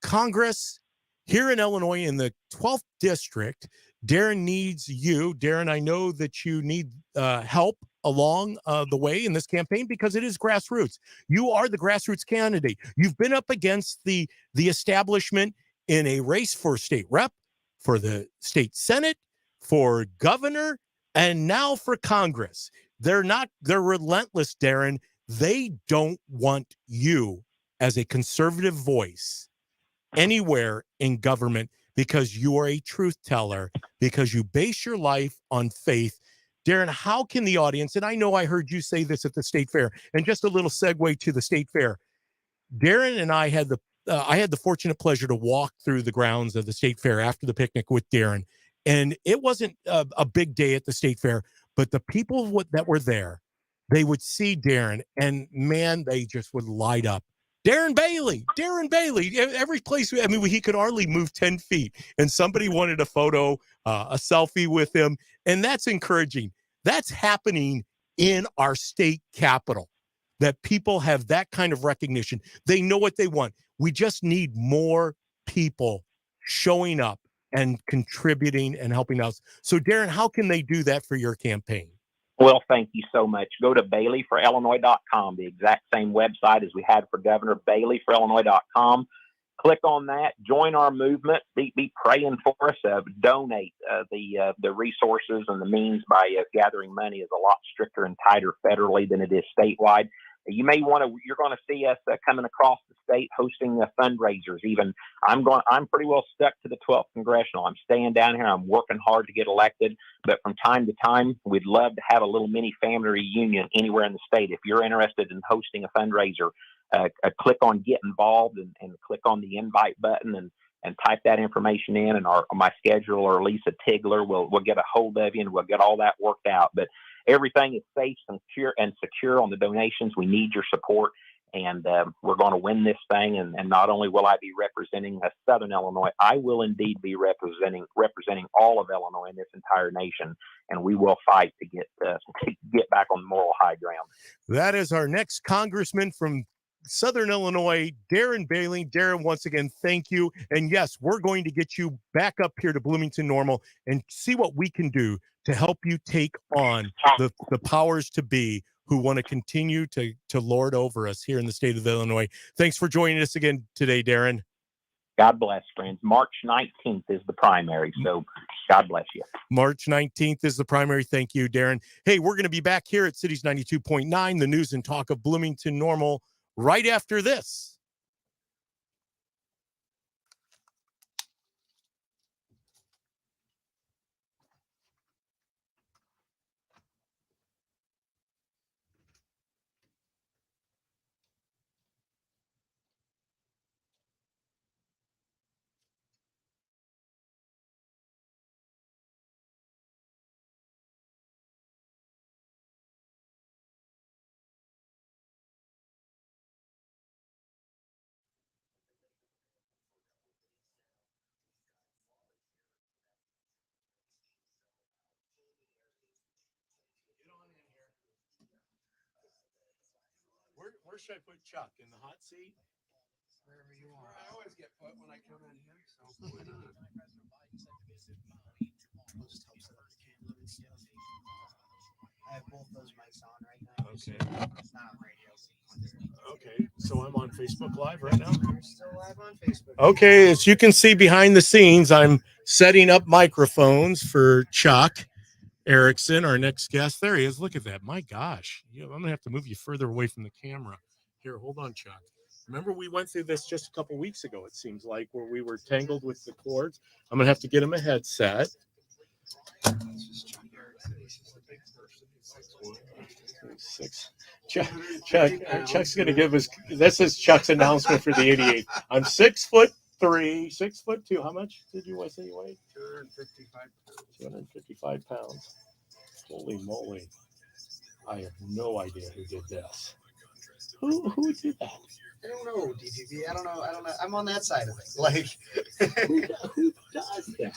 Speaker 1: Congress here in Illinois in the 12th district. Darren needs you. Darren, I know that you need help along the way in this campaign because it is grassroots. You are the grassroots candidate. You've been up against the establishment in a race for state rep, for the state senate, for governor, and now for Congress. They're relentless, Darren. They don't want you as a conservative voice anywhere in government because you are a truth teller, because you base your life on faith. Darren, how can the audience, and I know I heard you say this at the state fair, and just a little segue to the state fair. Darren and I had the fortunate pleasure to walk through the grounds of the state fair after the picnic with Darren. And it wasn't a big day at the state fair, but the people that were there, they would see Darren, and man, they just would light up. Darren Bailey. Every place, he could hardly move 10 feet, and somebody wanted a photo, a selfie with him, and that's encouraging. That's happening in our state capital, that people have that kind of recognition. They know what they want. We just need more people showing up and contributing and helping us. So, Darren, how can they do that for your campaign?
Speaker 3: Well, thank you so much. Go to BaileyForIllinois.com, the exact same website as we had for Governor, BaileyForIllinois.com. Click on that. Join our movement. Be praying for us. Donate. The resources and the means by gathering money is a lot stricter and tighter federally than it is statewide. You're going to see us coming across the state hosting fundraisers. I'm pretty well stuck to the 12th congressional. I'm staying down here. I'm working hard to get elected, but from time to time, we'd love to have a little mini family reunion anywhere in the state. If you're interested in hosting a fundraiser, click on Get Involved and click on the invite button and type that information in, and my scheduler or Lisa Tigler will get a hold of you, and we'll get all that worked out. But everything is safe and secure on the donations. We need your support, and we're going to win this thing. And not only will I be representing Southern Illinois, I will indeed be representing all of Illinois in this entire nation, and we will fight to get back on moral high ground.
Speaker 1: That is our next congressman from Southern Illinois, Darren Bailey. Darren, once again, thank you. And yes, we're going to get you back up here to Bloomington Normal and see what we can do to help you take on the powers to be who want to continue to lord over us here in the state of Illinois. Thanks for joining us again today, Darren.
Speaker 3: God bless, friends. March 19th is the primary, so God bless you.
Speaker 1: March 19th is the primary. Thank you, Darren. Hey, we're going to be back here at Cities 92.9, the news and talk of Bloomington Normal, right after this. Where should I put Chuck? In the hot seat?
Speaker 4: Wherever you want. I always get put when I come in here, so why not?
Speaker 2: We'll just help set up the camera and stuff. I have both those mics on right now.
Speaker 1: Okay.
Speaker 2: It's not on radio.
Speaker 1: Okay, so I'm on Facebook Live right now.
Speaker 2: We're still live on Facebook.
Speaker 1: Okay, as you can see behind the scenes, I'm setting up microphones for Chuck Erickson, our next guest. There he is. Look at that. My gosh. I'm going to have to move you further away from the camera. Here, hold on, Chuck. Remember we went through this just a couple weeks ago, it seems like, where we were tangled with the cords. I'm going to have to get him a headset. Chuck's going to give us, this is Chuck's announcement for the 88. I'm 6'3", 6'2". How much did you say you weighed? 255 pounds. Holy moly. I have no idea who did this. Who did that?
Speaker 2: I don't know, DPB. I don't know. I'm on that side of it. Like,
Speaker 1: who does that?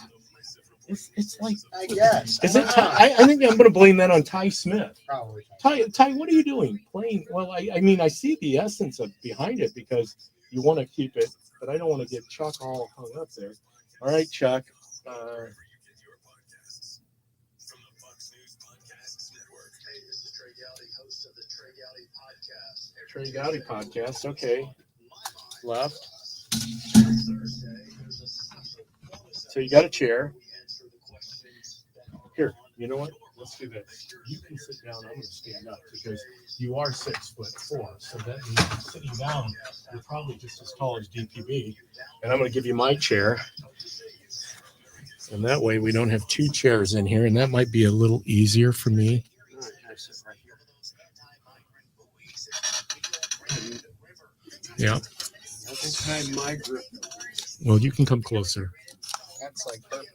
Speaker 1: It's like,
Speaker 2: I guess.
Speaker 1: Is it I think I'm going to blame that on Ty Smith.
Speaker 2: Probably.
Speaker 1: Ty, what are you doing? Playing? Well, I mean, I see the essence of behind it because you want to keep it, but I don't want to get Chuck all hung up there. All right, Chuck. Trey Gowdy podcast. Okay. Left. So you got a chair. Here, you know what? Let's do this. You can sit down. I'm going to stand up because you are 6'4". So that means sitting down, you're probably just as tall as DPB. And I'm going to give you my chair. And that way we don't have two chairs in here. And that might be a little easier for me. Yeah. Well, you can come closer.
Speaker 2: That's like perfect.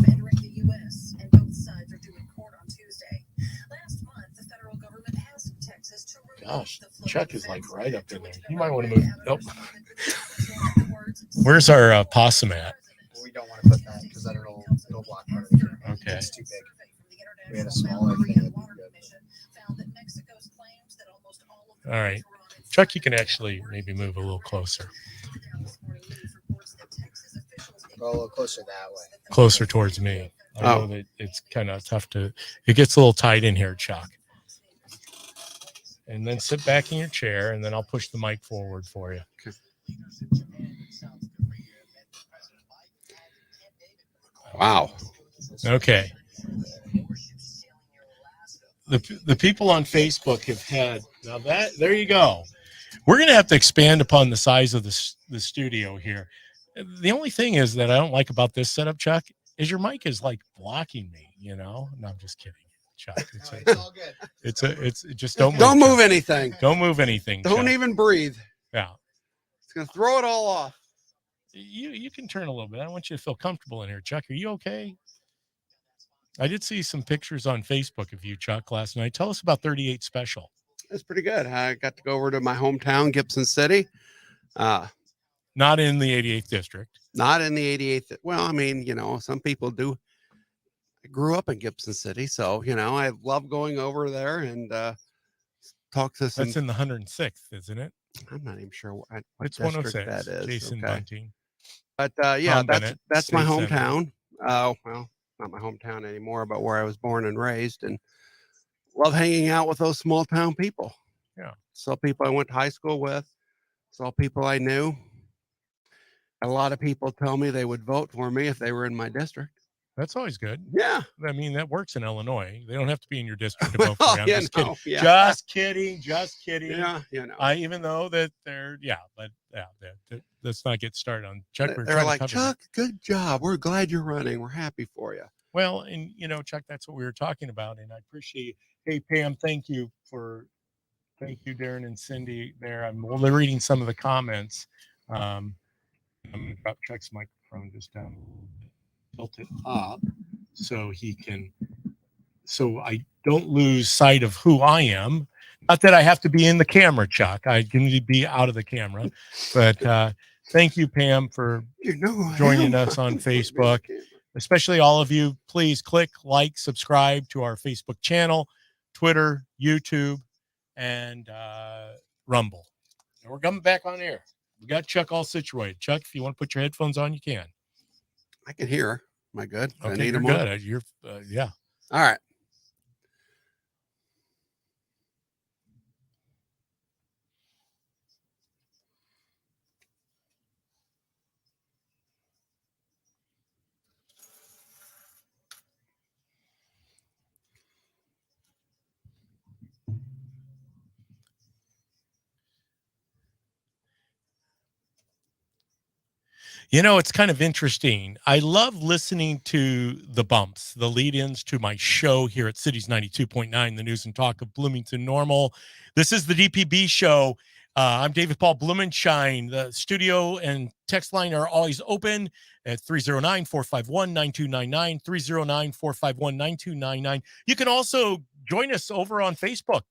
Speaker 5: Entering the U.S. and both sides are due in court on Tuesday. Last month, the federal government asked Texas to remove
Speaker 1: Gosh,
Speaker 5: the
Speaker 1: Chuck is like right up in there. You might want to move. Nope. Where's our possum at?
Speaker 2: We don't want to put that because then it'll block part of it.
Speaker 1: Okay.
Speaker 2: It's too big. We had a smaller thing.
Speaker 1: All right. Chuck, you can actually maybe move a little closer.
Speaker 2: Go a little closer that way.
Speaker 1: Closer towards me. I know that it's kind of tough to, it gets a little tight in here, Chuck. And then sit back in your chair, and then I'll push the mic forward for you.
Speaker 4: Okay. Wow.
Speaker 1: Okay. The people on Facebook have had, now that, there you go. We're going to have to expand upon the size of the studio here. The only thing is that I don't like about this setup, Chuck, is your mic is like blocking me, you know? No, I'm just kidding, Chuck.
Speaker 2: It's all good.
Speaker 1: It's just don't move.
Speaker 4: Don't move
Speaker 1: Chuck.
Speaker 4: anything.
Speaker 1: Don't move anything.
Speaker 4: Don't
Speaker 1: Chuck.
Speaker 4: even breathe.
Speaker 1: Yeah.
Speaker 4: It's going to throw it all off.
Speaker 1: You can turn a little bit. I want you to feel comfortable in here, Chuck. Are you okay? I did see some pictures on Facebook of you, Chuck, last night. Tell us about 38 Special.
Speaker 4: It's pretty good. I got to go over to my hometown, Gibson City.
Speaker 1: Not in the 88th district.
Speaker 4: Not in the 88th. Well, I mean, you know, some people do. I grew up in Gibson City, so, you know, I love going over there and talk to some.
Speaker 1: That's in the 106th, isn't it?
Speaker 4: I'm not even sure what
Speaker 1: It's
Speaker 4: district
Speaker 1: 106.
Speaker 4: that is.
Speaker 1: Jason Bunting.
Speaker 4: But yeah,
Speaker 1: Tom Bennett,
Speaker 4: that's my
Speaker 1: State Senator.
Speaker 4: hometown. Well, not my hometown anymore, but where I was born and raised, and love hanging out with those small town people.
Speaker 1: Yeah.
Speaker 4: Saw people I went to high school with, saw people I knew. A lot of people tell me they would vote for me if they were in my district.
Speaker 1: That's always good.
Speaker 4: Yeah.
Speaker 1: I mean, that works in Illinois. They don't have to be in your district to vote for you. I'm just kidding.
Speaker 4: Yeah.
Speaker 1: Just kidding. Just kidding.
Speaker 4: Yeah, you know.
Speaker 1: Even though that they're, let's not get started on Chuck.
Speaker 4: They're like, Chuck, good job. We're glad you're running. We're happy for you.
Speaker 1: Well, and you know, Chuck, that's what we were talking about, and I appreciate. Hey, Pam, thank you, Darren and Cindy. There, I'm reading some of the comments. I'm going to drop Chuck's microphone just down, tilt it up, so I don't lose sight of who I am. Not that I have to be in the camera, Chuck. I can be out of the camera, but thank you, Pam, for joining us on Facebook. Especially all of you, please click like, subscribe to our Facebook channel, Twitter, YouTube, and Rumble. And we're coming back on air. We got Chuck all situated. Chuck, if you want to put your headphones on, you can.
Speaker 4: I can hear. Am I good?
Speaker 1: Okay,
Speaker 4: I need
Speaker 1: you're
Speaker 4: them
Speaker 1: good.
Speaker 4: on?
Speaker 1: Yeah. All right. You know, it's kind of interesting. I love listening to the bumps, the lead-ins to my show here at Cities 92.9, the news and talk of Bloomington Normal. This is the DPB show. I'm David Paul Blumenshine. The studio and text line are always open at 309-451-9299, 309-451-9299. You can also join us over on Facebook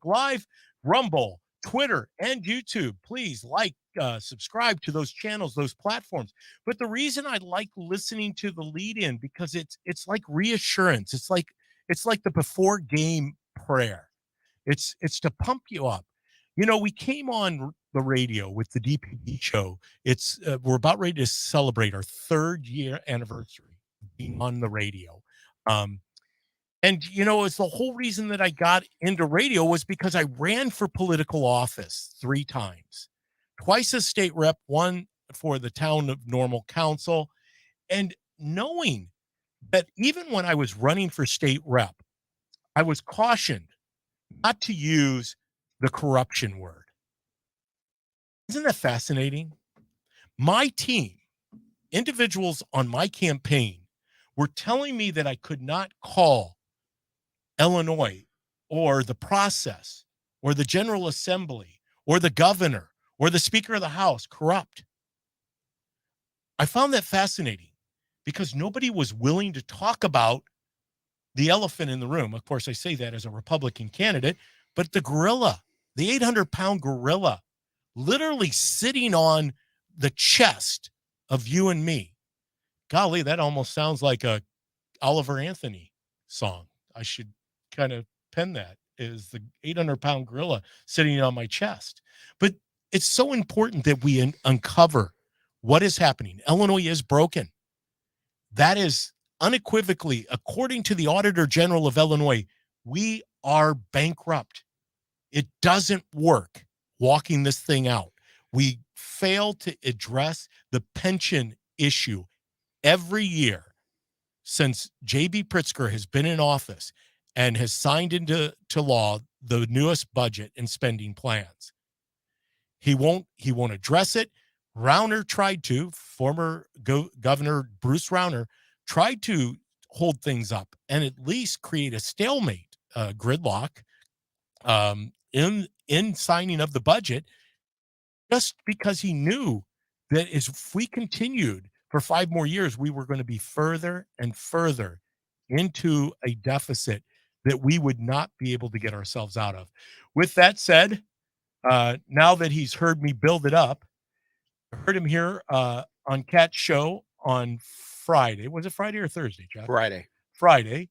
Speaker 1: Live, Rumble, Twitter, and YouTube. Please like, subscribe to those channels, those platforms. But the reason I like listening to the lead in, because it's like reassurance. It's like the before game prayer. It's to pump you up. You know, we came on the radio with the DPD show. We're about ready to celebrate our 3rd year anniversary being on the radio. And you know, it's the whole reason that I got into radio was because I ran for political office 3 times. Twice as state rep, one for the town of Normal Council. And knowing that even when I was running for state rep, I was cautioned not to use the corruption word. Isn't that fascinating? My team, individuals on my campaign, were telling me that I could not call Illinois or the process or the General Assembly or the governor or the Speaker of the House corrupt. I found that fascinating because nobody was willing to talk about the elephant in the room. Of course, I say that as a Republican candidate, but the gorilla, the 800-pound gorilla, literally sitting on the chest of you and me. Golly, that almost sounds like a Oliver Anthony song. I should kind of pen that, is the 800-pound gorilla sitting on my chest. But it's so important that we uncover what is happening. Illinois is broken. That is unequivocally, according to the Auditor General of Illinois, we are bankrupt. It doesn't work walking this thing out. We fail to address the pension issue every year since J.B. Pritzker has been in office and has signed into law the newest budget and spending plans. He won't address it. Rauner tried to, former Governor Bruce Rauner tried to hold things up and at least create a stalemate, gridlock, in signing of the budget, just because he knew that if we continued for 5 more years, we were going to be further and further into a deficit that we would not be able to get ourselves out of. With that said, now that he's heard me build it up, I heard him here on Cat's show on Friday. Was it Friday or Thursday, Chuck? Friday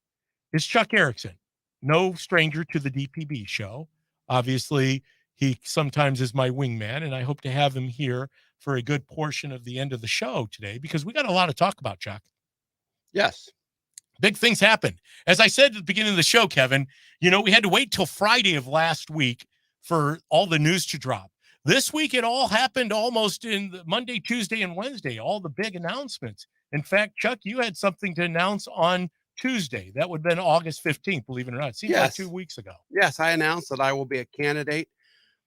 Speaker 1: is Chuck Erickson. No stranger to the DPB show. Obviously, he sometimes is my wingman, and I hope to have him here for a good portion of the end of the show today because we got a lot to talk about, Chuck.
Speaker 4: Yes.
Speaker 1: Big things happen. As I said at the beginning of the show, Kevin, you know, we had to wait till Friday of last week for all the news to drop. This week, it all happened almost in the Monday, Tuesday, and Wednesday, all the big announcements. In fact, Chuck, you had something to announce on Tuesday. That would have been August 15th, believe it or not. It seems like 2 weeks ago.
Speaker 4: Yes, I announced that I will be a candidate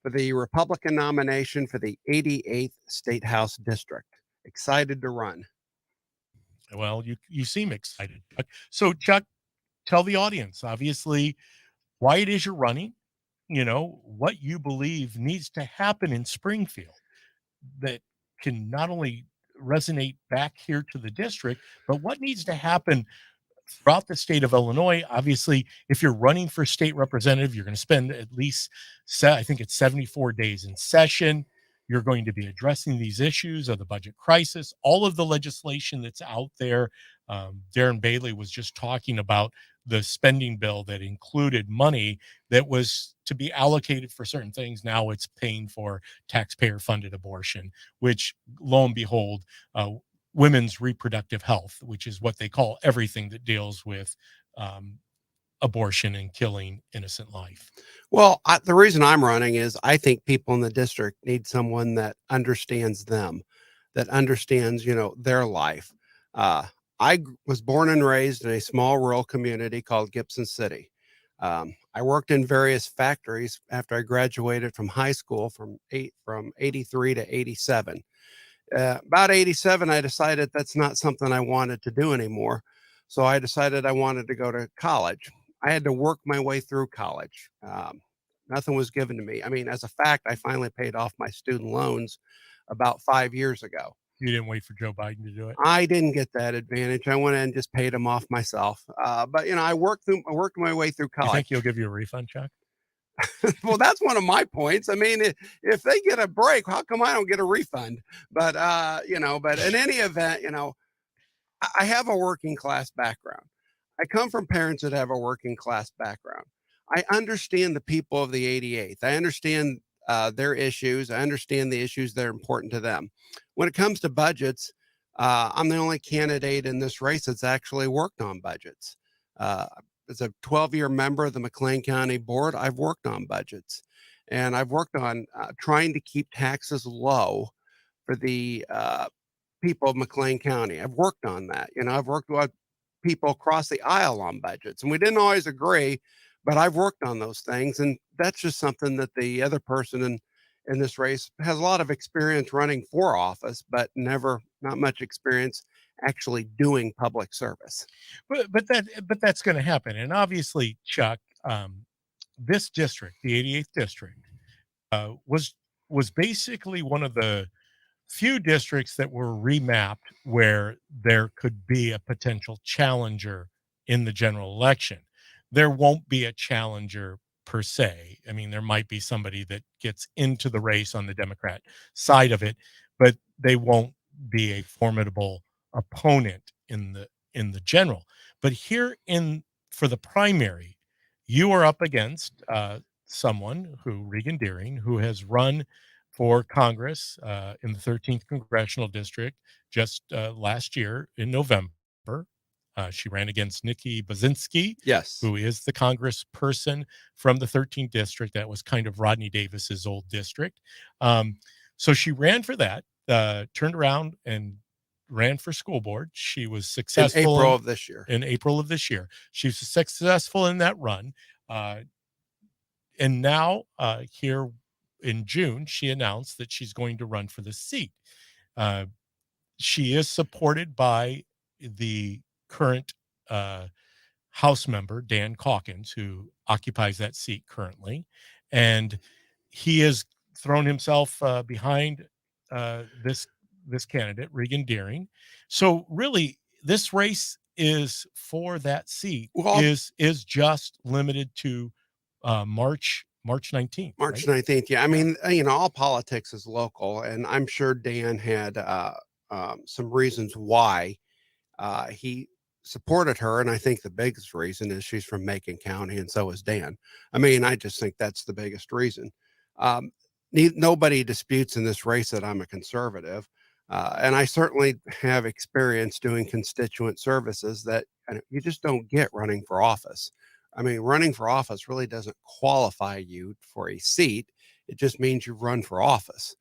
Speaker 4: for the Republican nomination for the 88th State House District. Excited to run.
Speaker 1: Well, you seem excited. So, Chuck, tell the audience, obviously, why it is you're running, you know, what you believe needs to happen in Springfield that can not only resonate back here to the district, but what needs to happen throughout the state of Illinois. Obviously, if you're running for state representative, you're going to spend at least, I think it's 74 days in session. You're going to be addressing these issues of the budget crisis, all of the legislation that's out there. Darren Bailey was just talking about the spending bill that included money that was to be allocated for certain things. Now it's paying for taxpayer-funded abortion, which, lo and behold, women's reproductive health, which is what they call everything that deals with abortion and killing innocent life.
Speaker 4: Well, the reason I'm running is I think people in the district need someone that understands them, that understands, you know, their life. I was born and raised in a small rural community called Gibson City. I worked in various factories after I graduated from high school from 83 to 87. About 87, I decided that's not something I wanted to do anymore. So I decided I wanted to go to college. I had to work my way through college. Nothing was given to me. I mean, as a fact, I finally paid off my student loans about 5 years ago.
Speaker 1: You didn't wait for Joe Biden to do it.
Speaker 4: I didn't get that advantage. I went in and just paid them off myself. But I worked my way through
Speaker 1: You
Speaker 4: college.
Speaker 1: think he'll give you a refund check?
Speaker 4: Well, that's one of my points. I mean, if they get a break, how come I don't get a refund? But but in any event, I have a working class background. I come from parents that have a working class background. I understand the people of the 88th. I understand their issues. I understand the issues that are important to them. When it comes to budgets, I'm the only candidate in this race that's actually worked on budgets. As a 12-year member of the McLean County Board, I've worked on budgets, and I've worked on trying to keep taxes low for the people of McLean County. I've worked on that. I've worked with people across the aisle on budgets, and we didn't always agree, but I've worked on those things. And that's just something that the other person in this race has a lot of experience running for office, but not much experience actually doing public service.
Speaker 1: But that's going to happen. And obviously, Chuck, this district, the 88th district, was basically one of the few districts that were remapped where there could be a potential challenger in the general election. There won't be a challenger per se. I mean, there might be somebody that gets into the race on the Democrat side of it, but they won't be a formidable opponent in the general. But here in for the primary, you are up against someone Regan Deering, who has run for Congress in the 13th congressional district just last year in November. She ran against Nikki Basinski,
Speaker 4: Yes.
Speaker 1: who is the congressperson from the 13th district. That was kind of Rodney Davis's old district. So she ran for that, turned around and ran for school board. She was successful
Speaker 4: In April of this year.
Speaker 1: In April of this year. She was successful in that run. And now here in June, she announced that she's going to run for the seat. She is supported by the current House member, Dan Calkins, who occupies that seat currently. And he has thrown himself behind this candidate, Regan Deering. So really, this race is for that seat is just limited to March 19th.
Speaker 4: March
Speaker 1: right?
Speaker 4: 19th. Yeah. I mean, all politics is local, and I'm sure Dan had some reasons why he supported her. And I think the biggest reason is she's from Macon County, and so is Dan. I mean, I just think that's the biggest reason. Nobody disputes in this race that I'm a conservative. And I certainly have experience doing constituent services that you just don't get running for office. I mean, running for office really doesn't qualify you for a seat. It just means you've run for office.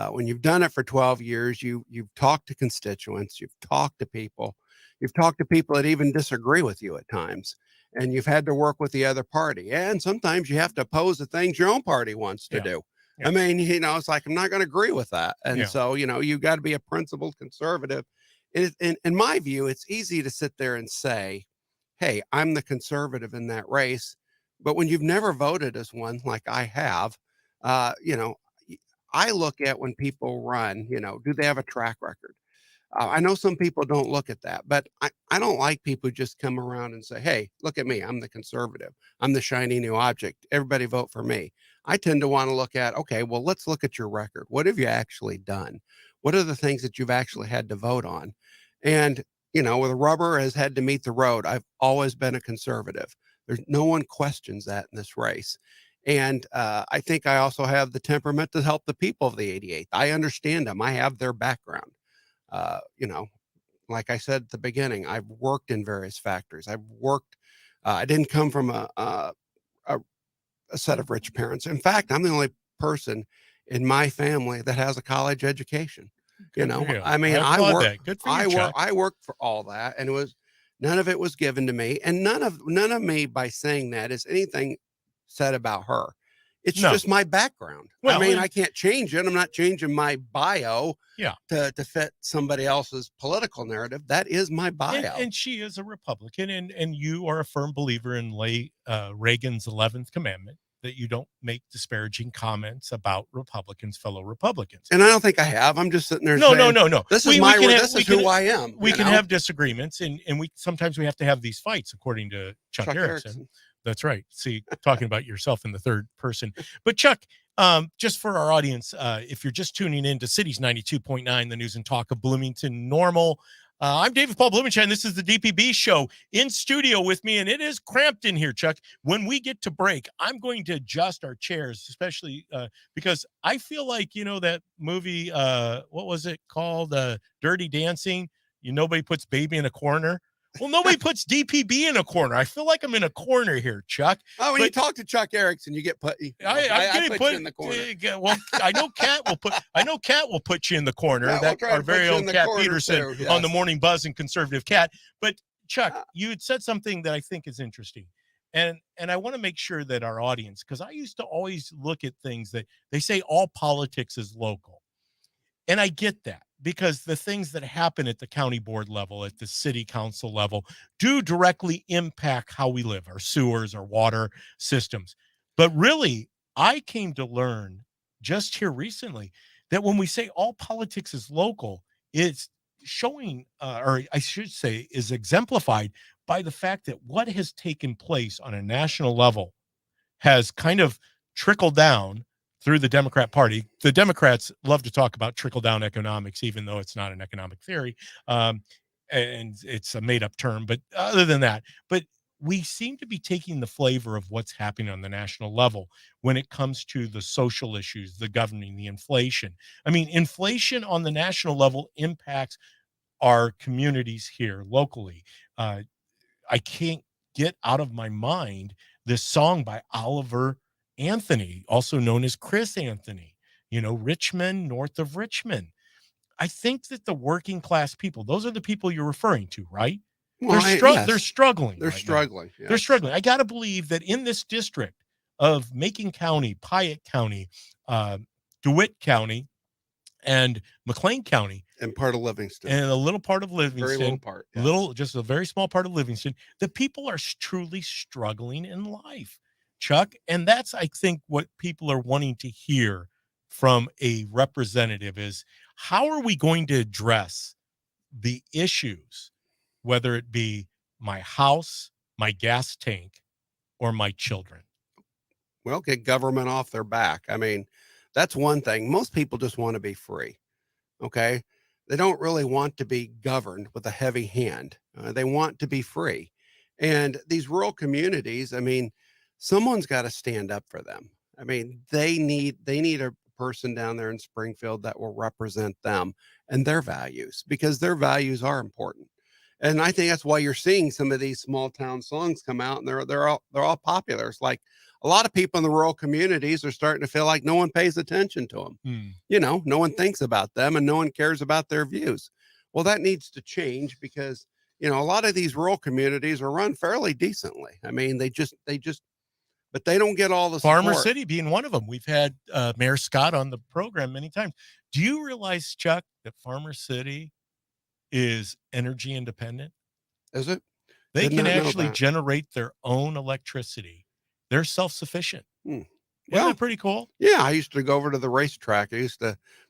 Speaker 4: When you've done it for 12 years, you've talked to constituents, you've talked to people that even disagree with you at times, and you've had to work with the other party. And sometimes you have to oppose the things your own party wants to do.
Speaker 1: Yeah.
Speaker 4: I mean, it's like, I'm not going to agree with that. And
Speaker 1: Yeah.
Speaker 4: you've got to be a principled conservative. In my view, it's easy to sit there and say, hey, I'm the conservative in that race. But when you've never voted as one, like I have, I look at when people run, do they have a track record? I know some people don't look at that, but I don't like people who just come around and say, hey, look at me. I'm the conservative. I'm the shiny new object. Everybody vote for me. I tend to want to look at, okay, well, let's look at your record. What have you actually done? What are the things that you've actually had to vote on? And, where the rubber has had to meet the road, I've always been a conservative. There's no one questions that in this race. And I think I also have the temperament to help the people of the 88th. I understand them. I have their background. Like I said at the beginning, I've worked in various factories. I didn't come from a set of rich parents. In fact, I'm the only person in my family that has a college education. I mean, I worked for all that, and none of it was given to me. And none of me by saying that is anything said about her. It's
Speaker 1: No.
Speaker 4: just my background.
Speaker 1: Well,
Speaker 4: I mean,
Speaker 1: and-
Speaker 4: I can't change it. I'm not changing my bio
Speaker 1: Yeah.
Speaker 4: to fit somebody else's political narrative. That is my bio.
Speaker 1: And she is a Republican, and you are a firm believer in Reagan's 11th commandment, that you don't make disparaging comments about Republicans, fellow Republicans.
Speaker 4: And I don't think I have. I'm just sitting there
Speaker 1: No,
Speaker 4: saying,
Speaker 1: no.
Speaker 4: this is this is who I am.
Speaker 1: We can have disagreements, and sometimes we have to have these fights, according to Chuck Erickson. That's right. See, talking about yourself in the third person. But Chuck, just for our audience, if you're just tuning in to Cities 92.9, the news and talk of Bloomington Normal, I'm David Paul Blumenschein. This is the DPB show. In studio with me, and it is cramped in here, Chuck. When we get to break, I'm going to adjust our chairs, especially because I feel like, that movie, what was it called? Dirty Dancing. Nobody puts baby in a corner. Well, nobody puts DPB in a corner. I feel like I'm in a corner here, Chuck.
Speaker 4: Oh, when you talk to Chuck Erickson, you get put. I put you in the corner.
Speaker 1: Well, I know Kat will put you in the corner.
Speaker 4: Yeah,
Speaker 1: That our very own Kat Peterson
Speaker 4: too, yes.
Speaker 1: on the Morning Buzz and Conservative Kat. But Chuck, you had said something that I think is interesting, and I want to make sure that our audience, because I used to always look at things that they say all politics is local, and I get that, because the things that happen at the county board level, at the city council level, do directly impact how we live, our sewers, our water systems. But really, I came to learn just here recently that when we say all politics is local, it's showing, or I should say, is exemplified by the fact that what has taken place on a national level has kind of trickled down through the Democrat Party. The Democrats love to talk about trickle-down economics, even though it's not an economic theory, and it's a made-up term. But other than that, we seem to be taking the flavor of what's happening on the national level when it comes to the social issues, the governing, the inflation. I mean, inflation on the national level impacts our communities here locally. I can't get out of my mind this song by Oliver Anthony, also known as Chris Anthony, Richmond, north of Richmond. I think that the working class people, those are the people you're referring to, right?
Speaker 4: Well,
Speaker 1: they're struggling.
Speaker 4: They're struggling.
Speaker 1: Yes. They're struggling. I got to believe that in this district of Macon County, Piatt County, DeWitt County, and McLean County,
Speaker 4: and part of Livingston,
Speaker 1: and a little part of Livingston,
Speaker 4: very little part, yes.
Speaker 1: Just a very small part of Livingston, the people are truly struggling in life, Chuck. And that's, I think, what people are wanting to hear from a representative is, how are we going to address the issues, whether it be my house, my gas tank, or my children?
Speaker 4: Well, get government off their back. I mean, that's one thing. Most people just want to be free. Okay. They don't really want to be governed with a heavy hand. They want to be free. And these rural communities, I mean, someone's got to stand up for them. I mean, they need a person down there in Springfield that will represent them and their values, because their values are important. And I think that's why you're seeing some of these small town songs come out, and they're all popular. It's like a lot of people in the rural communities are starting to feel like no one pays attention to them. No one thinks about them, and no one cares about their views. Well, that needs to change, because, a lot of these rural communities are run fairly decently. I mean, but they don't get all the support.
Speaker 1: Farmer City being one of them. We've had Mayor Scott on the program many times. Do you realize, Chuck, that Farmer City is energy independent?
Speaker 4: Is it?
Speaker 1: They can actually generate their own electricity. They're self-sufficient. Isn't that pretty cool?
Speaker 4: Yeah, I used to go over to the racetrack.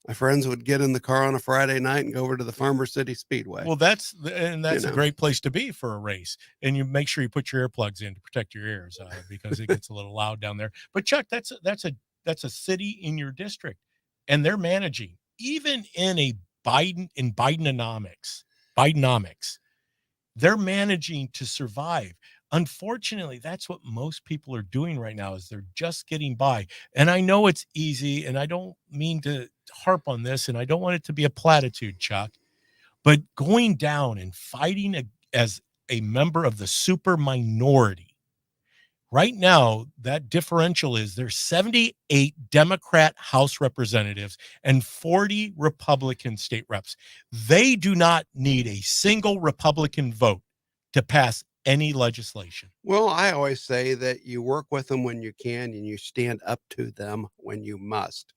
Speaker 4: My friends would get in the car on a Friday night and go over to the Farmer City Speedway.
Speaker 1: Well, that's a great place to be for a race. And you make sure you put your earplugs in to protect your ears, because it gets a little loud down there. But Chuck, that's a city in your district, and they're managing, even in Bidenomics, they're managing to survive. Unfortunately, that's what most people are doing right now, is they're just getting by. And I know it's easy, and I don't mean to harp on this, and I don't want it to be a platitude, Chuck, but going down and fighting as a member of the super minority right now, that differential is there's 78 Democrat House representatives and 40 Republican state reps. They do not need a single Republican vote to pass any legislation?
Speaker 4: Well, I always say that you work with them when you can and you stand up to them when you must.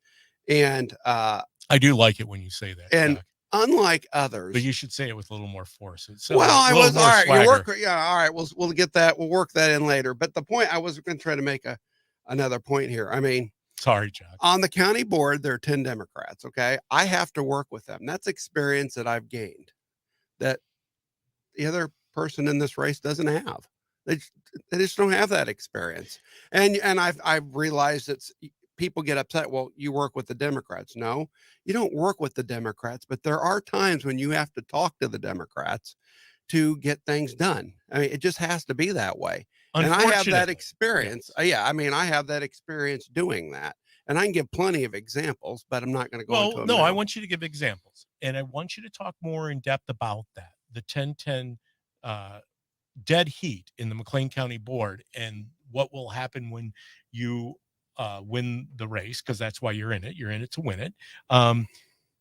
Speaker 4: And
Speaker 1: I do like it when you say that,
Speaker 4: and
Speaker 1: Chuck,
Speaker 4: unlike
Speaker 1: but
Speaker 4: others,
Speaker 1: you should say it with a little more force. It's
Speaker 4: well,
Speaker 1: a
Speaker 4: I
Speaker 1: little
Speaker 4: was all
Speaker 1: more
Speaker 4: right. You
Speaker 1: swagger.
Speaker 4: work, yeah, all right. We'll get that. We'll work that in later. But the point I was going to try to make another point here. I mean,
Speaker 1: Sorry, Chuck.
Speaker 4: on the county board, there are 10 Democrats. Okay, I have to work with them. That's experience that I've gained that the other person in this race doesn't have. They, they just don't have that experience. And I've realized that people get upset. Well, you work with the Democrats. No, you don't work with the Democrats, but there are times when you have to talk to the Democrats to get things done. I mean, it just has to be that way. And I have that
Speaker 1: Unfortunately,
Speaker 4: experience.
Speaker 1: yes.
Speaker 4: Yeah, I mean, I have that experience doing that. And I can give plenty of examples, but I'm not going to go into
Speaker 1: Well,
Speaker 4: them
Speaker 1: no, I
Speaker 4: now.
Speaker 1: want you to give examples, and I want you to talk more in depth about that. The 10-10 dead heat in the McLean County Board, and what will happen when you win the race, because that's why you're in it. You're in it to win it.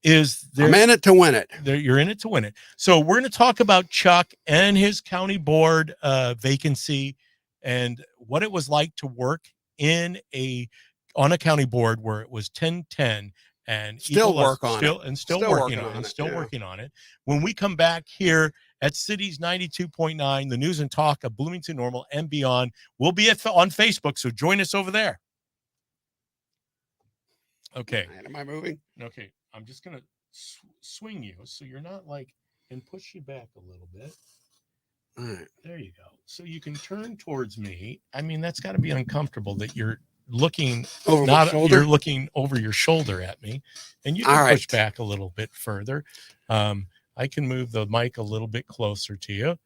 Speaker 1: Is there?
Speaker 4: I'm in it to win it.
Speaker 1: You're in it to win it. So we're going to talk about Chuck and his county board vacancy and what it was like to work on a county board where it was 10-10 and
Speaker 4: Still
Speaker 1: equal us-
Speaker 4: work on
Speaker 1: still
Speaker 4: it.
Speaker 1: and still,
Speaker 4: Still
Speaker 1: working
Speaker 4: working
Speaker 1: on
Speaker 4: on
Speaker 1: it,
Speaker 4: it,
Speaker 1: still
Speaker 4: yeah.
Speaker 1: working on it. When we come back here at Cities 92.9, the news and talk of Bloomington Normal and beyond, we'll be on Facebook, so join us over there. Okay.
Speaker 4: All right, am I moving?
Speaker 1: Okay, I'm just gonna swing you so you're not like, and push you back a little bit.
Speaker 4: All right.
Speaker 1: There you go. So you can turn towards me. I mean, that's got to be uncomfortable that you're looking
Speaker 4: Over my shoulder?
Speaker 1: You're looking over your shoulder at me, and you can
Speaker 4: All
Speaker 1: push
Speaker 4: right.
Speaker 1: back a little bit further. I can move the mic a little bit closer to you,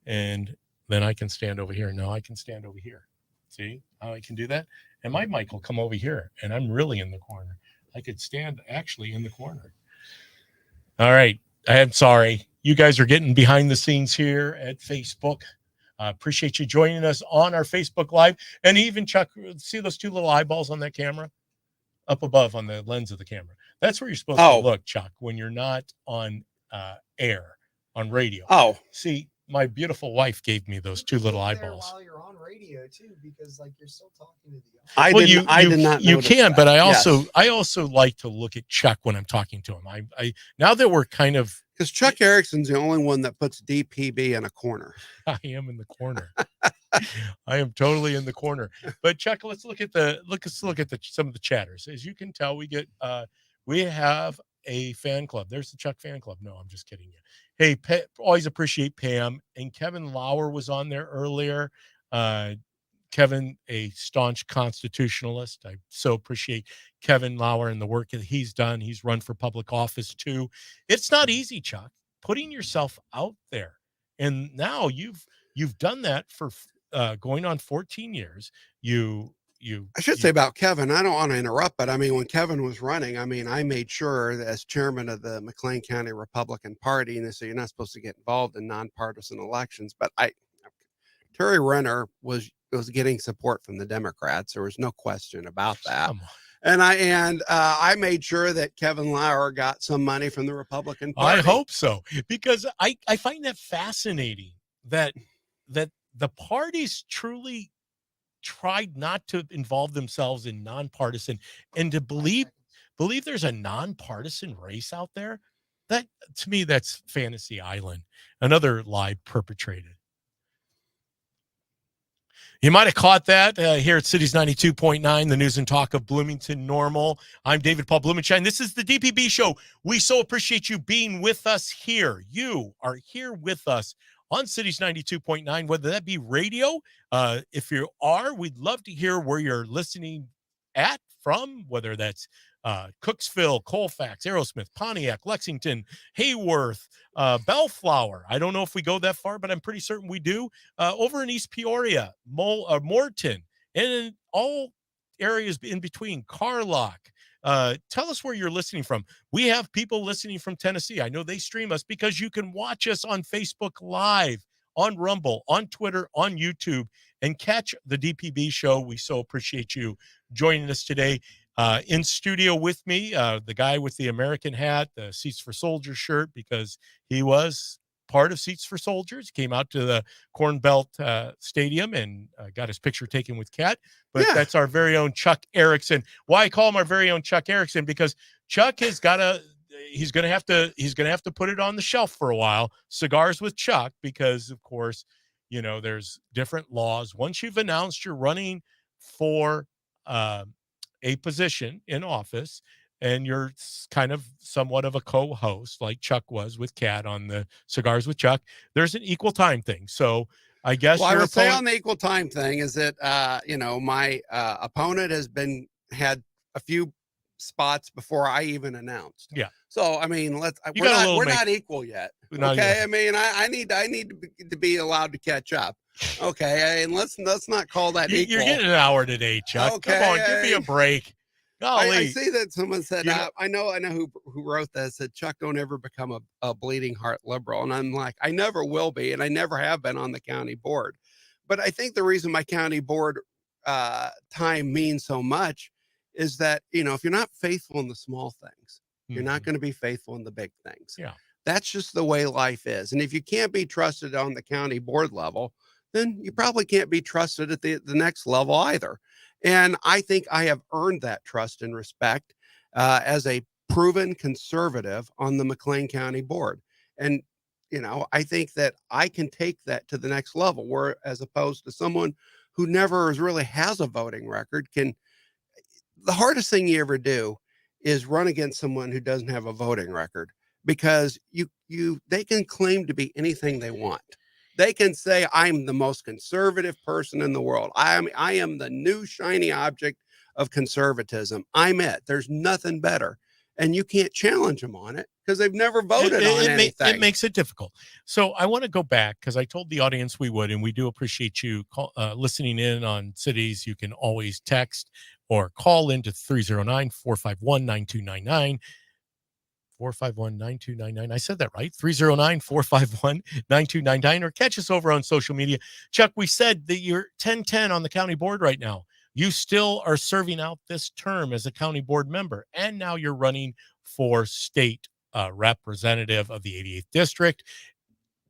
Speaker 1: and then I can stand over here. No, I can stand over here. See how I can do that? And my mic will come over here, and I'm really in the corner. I could stand actually in the corner. All right. I'm sorry. You guys are getting behind the scenes here at Facebook. Appreciate you joining us on our Facebook Live. And even Chuck, see those two little eyeballs on that camera? Up above on the lens of the camera. That's where you're supposed to look, Chuck, when you're not on air, on radio.
Speaker 4: Oh.
Speaker 1: See, my beautiful wife gave me those two little eyeballs.
Speaker 2: While you're on radio too, because like you're still talking to the
Speaker 1: You
Speaker 4: did not
Speaker 1: you
Speaker 4: notice
Speaker 1: can,
Speaker 4: that.
Speaker 1: but
Speaker 4: Yes.
Speaker 1: I also like to look at Chuck when I'm talking to him. I now that we're kind of,
Speaker 4: Because Chuck Erickson's the only one that puts DPB in a corner.
Speaker 1: I am in the corner. I am totally in the corner. But Chuck, let's look at some of the chatters. As you can tell, we have a fan club. There's the Chuck fan club. No, I'm just kidding you. Hey, always appreciate Pam, and Kevin Lauer was on there earlier. Kevin, a staunch constitutionalist. I so appreciate Kevin Lauer and the work that he's done. He's run for public office too. It's not easy, Chuck, putting yourself out there. And now you've done that for going on 14 years.
Speaker 4: I should say about Kevin, I don't want to interrupt, but I mean, when Kevin was running, I mean, I made sure that as chairman of the McLean County Republican Party, and they say you're not supposed to get involved in nonpartisan elections, but Terry Renner was getting support from the Democrats. There was no question about that.
Speaker 1: Come on.
Speaker 4: And I made sure that Kevin Lauer got some money from the Republican Party.
Speaker 1: I hope so, because I find that fascinating that the parties truly tried not to involve themselves in nonpartisan, and to believe there's a nonpartisan race out there. That, to me, that's Fantasy Island, another lie perpetrated. You might have caught that here at Cities 92.9, the news and talk of Bloomington Normal. I'm David Paul Blumenshine. This is the DPB show. We so appreciate you being with us here. You are here with us on Cities 92.9, whether that be radio. If you are, we'd love to hear where you're listening from, whether that's Cooksville, Colfax, Aerosmith, Pontiac, Lexington, Hayworth, Bellflower. I don't know if we go that far, but I'm pretty certain we do. Over in East Peoria, Morton, and in all areas in between, Carlock. Tell us where you're listening from. We have people listening from Tennessee. I know they stream us because you can watch us on Facebook Live, on Rumble, on Twitter, on YouTube, and catch the DPB show. We so appreciate you joining us today. In studio with me, the guy with the American hat, the Seats for Soldiers shirt, because he was part of Seats for Soldiers. Came out to the Corn Belt Stadium and got his picture taken with Cat. But
Speaker 4: Yeah.
Speaker 1: that's our very own Chuck Erickson. Why I call him our very own Chuck Erickson? Because Chuck has got to. He's gonna have to put it on the shelf for a while. Cigars with Chuck, because of course, there's different laws. Once you've announced you're running for a position in office, and you're kind of somewhat of a co-host like Chuck was with Cat on the Cigars with Chuck, there's an equal time thing. So I guess
Speaker 4: I would say on the equal time thing is that my opponent has had a few spots before I even announced.
Speaker 1: Yeah.
Speaker 4: So I mean, we're not equal yet.
Speaker 1: Not
Speaker 4: okay.
Speaker 1: yet.
Speaker 4: I mean, I need to be allowed to catch up. Okay. And let's not call that equal.
Speaker 1: You're getting an hour today, Chuck.
Speaker 4: Okay.
Speaker 1: Come on, give me a break. Golly.
Speaker 4: I see that someone said, I know who wrote that, said, Chuck, don't ever become a bleeding heart liberal. And I'm like, I never will be. And I never have been on the county board. But I think the reason my county board time means so much is that, if you're not faithful in the small things, you're not going to be faithful in the big things.
Speaker 1: Yeah.
Speaker 4: That's just the way life is. And if you can't be trusted on the county board level, then you probably can't be trusted at the next level either. And I think I have earned that trust and respect as a proven conservative on the McLean County Board. And, I think that I can take that to the next level, where as opposed to someone who never really has a voting record the hardest thing you ever do is run against someone who doesn't have a voting record, because they can claim to be anything they want. They can say, I'm the most conservative person in the world. I am the new shiny object of conservatism. I'm it. There's nothing better. And you can't challenge them on it because they've never voted on anything.
Speaker 1: It makes it difficult. So I want to go back, because I told the audience we would, and we do appreciate you listening in on cities. You can always text or call into 309-451-9299. 451-9299. I said that right. 309-451-9299, or catch us over on social media. Chuck, we said that you're 10-10 on the county board right now. You still are serving out this term as a county board member, and now you're running for state representative of the 88th district.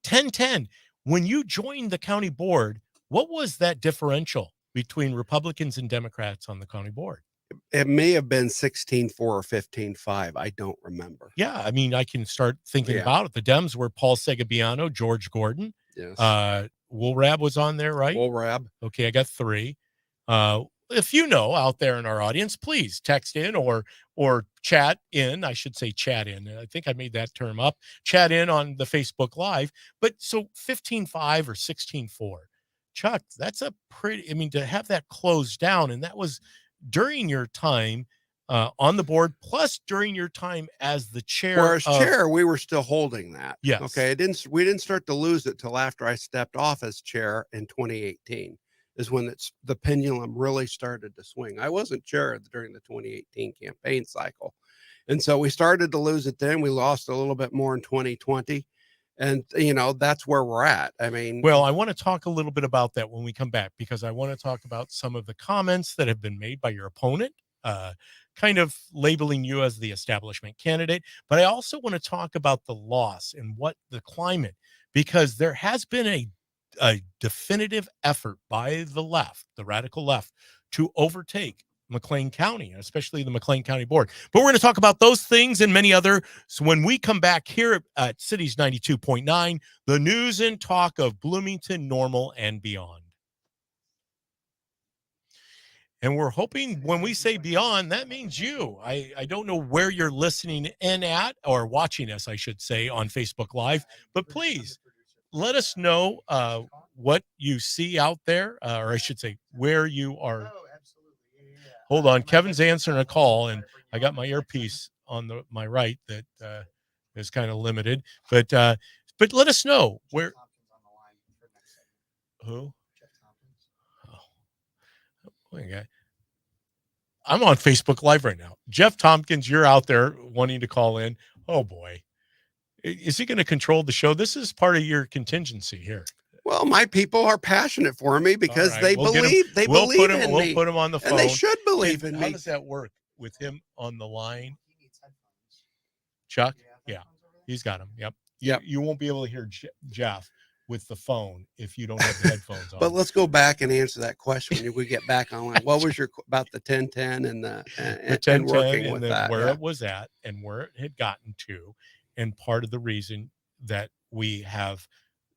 Speaker 1: 10-10. When you joined the county board, what was that differential between Republicans and Democrats on the county board?
Speaker 4: It may have been 16-4 or 15-5. I don't remember.
Speaker 1: Yeah, I mean, I can start thinking about it. The Dems were Paul Segoviano, George Gordon.
Speaker 4: Yes.
Speaker 1: Woolrab was on there, right?
Speaker 4: Woolrab.
Speaker 1: Okay, I got 3. If you know out there in our audience, please text in or chat in. I should say chat in. I think I made that term up. Chat in on the Facebook Live. But so 15-5 or 16-4. Chuck, that's a pretty, to have that closed down, and that was during your time on the board, plus during your time as the chair.
Speaker 4: Well, as chair, we were still holding that.
Speaker 1: Yes.
Speaker 4: Okay. We didn't start to lose it till after I stepped off as chair in 2018. Is when the pendulum really started to swing. I wasn't chair during the 2018 campaign cycle. And so we started to lose it then. We lost a little bit more in 2020. And, that's where we're at.
Speaker 1: Well, I want to talk a little bit about that when we come back, because I want to talk about some of the comments that have been made by your opponent, kind of labeling you as the establishment candidate. But I also want to talk about the loss and what the climate, because there has been a definitive effort by the left, the radical left, to overtake McLean County, especially the McLean County Board. But we're going to talk about those things and many other. So when we come back here at Cities 92.9, the news and talk of Bloomington, Normal, and beyond. And we're hoping when we say beyond, that means you. I don't know where you're listening in at, or watching us, I should say, on Facebook Live, but please let us know what you see out there, or I should say where you are.
Speaker 2: Oh, absolutely. Yeah.
Speaker 1: Hold on. Kevin's answering a call, and I got my earpiece on my right that is kind of limited. But let us know where. Who? Oh, okay. I'm on Facebook Live right now. Jeff Tompkins, you're out there wanting to call in. Oh boy. Is he going to control the show? This is part of your contingency here.
Speaker 4: Well, my people are passionate for me because
Speaker 1: right,
Speaker 4: they believe in me.
Speaker 1: We'll put him on the phone.
Speaker 4: And they should believe in me.
Speaker 1: How does that work with him on the line? Chuck? Yeah, he's got him. Yep.
Speaker 4: Yep.
Speaker 1: You won't be able to hear Jeff with the phone if you don't have the headphones on.
Speaker 4: But let's go back and answer that question when we get back online. What was your about the 1010 and the
Speaker 1: 1010
Speaker 4: and working
Speaker 1: and
Speaker 4: with
Speaker 1: then
Speaker 4: that?
Speaker 1: where
Speaker 4: Yeah.
Speaker 1: it was at and where it had gotten to, and part of the reason that we have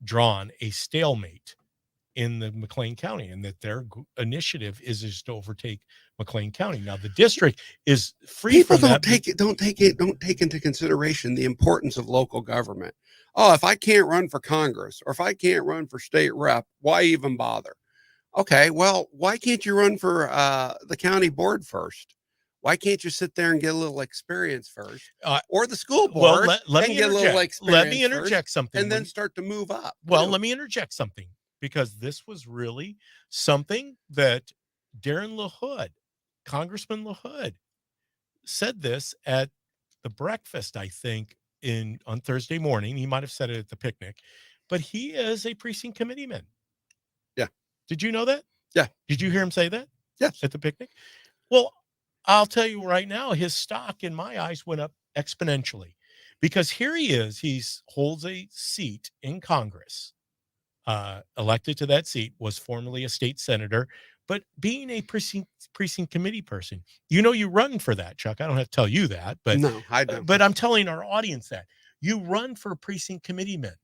Speaker 1: drawn a stalemate in the McLean County, and that their initiative is to overtake McLean County. Now the district is free
Speaker 4: People
Speaker 1: from
Speaker 4: don't
Speaker 1: that.
Speaker 4: don't take into consideration the importance of local government. Oh, if I can't run for Congress or if I can't run for state rep, why even bother? Okay, well, why can't you run for the county board first? Why can't you sit there and get a little experience first, or the school board
Speaker 1: let
Speaker 4: and
Speaker 1: me
Speaker 4: get a little
Speaker 1: interject.
Speaker 4: experience
Speaker 1: Let me interject
Speaker 4: first,
Speaker 1: something,
Speaker 4: and then start to move up?
Speaker 1: Well,
Speaker 4: too.
Speaker 1: let me interject something, because this was really something that Darren LaHood, Congressman LaHood, said this at the breakfast, I think, on Thursday morning. He might have said it at the picnic, but he is a precinct committeeman.
Speaker 4: Yeah.
Speaker 1: Did you know that?
Speaker 4: Yeah.
Speaker 1: Did you hear him say that?
Speaker 4: Yes.
Speaker 1: At the picnic? Well, I'll tell you right now, his stock in my eyes went up exponentially, because here he is. He holds a seat in Congress, elected to that seat, was formerly a state senator, but being a precinct committee person, you run for that, Chuck. I don't have to tell you that, but
Speaker 4: No, I don't.
Speaker 1: But I'm telling our audience that you run for precinct committeemen.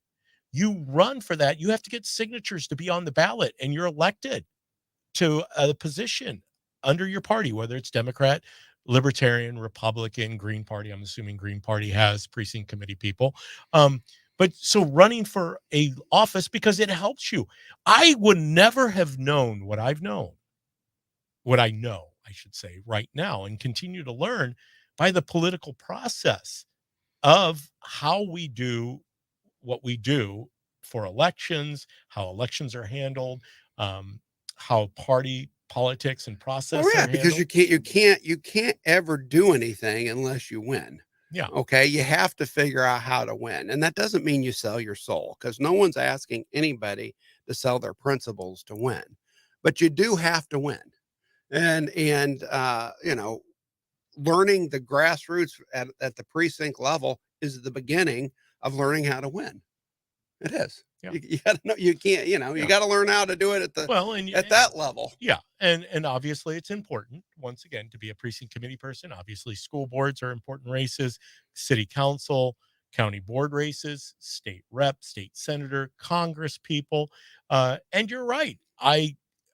Speaker 1: You run for that. You have to get signatures to be on the ballot, and you're elected to a position under your party, whether it's Democrat, Libertarian, Republican, Green Party. I'm assuming Green Party has precinct committee people. But so running for a office, because it helps you. I would never have known what I know, I should say, right now, and continue to learn by the political process of how we do what we do for elections, how elections are handled, how party politics and process
Speaker 4: Well, yeah,
Speaker 1: are
Speaker 4: because
Speaker 1: handled.
Speaker 4: you can't ever do anything unless you win.
Speaker 1: Yeah.
Speaker 4: Okay, you have to figure out how to win, and that doesn't mean you sell your soul, because no one's asking anybody to sell their principles to win, but you do have to win. And learning the grassroots at the precinct level is the beginning of learning how to win. It is.
Speaker 1: Yeah.
Speaker 4: You gotta know. You can't. You
Speaker 1: Yeah.
Speaker 4: got to learn how to do it at that level.
Speaker 1: Yeah, and obviously it's important, once again, to be a precinct committee person. Obviously, school boards are important races, city council, county board races, state rep, state senator, Congress people, and you're right.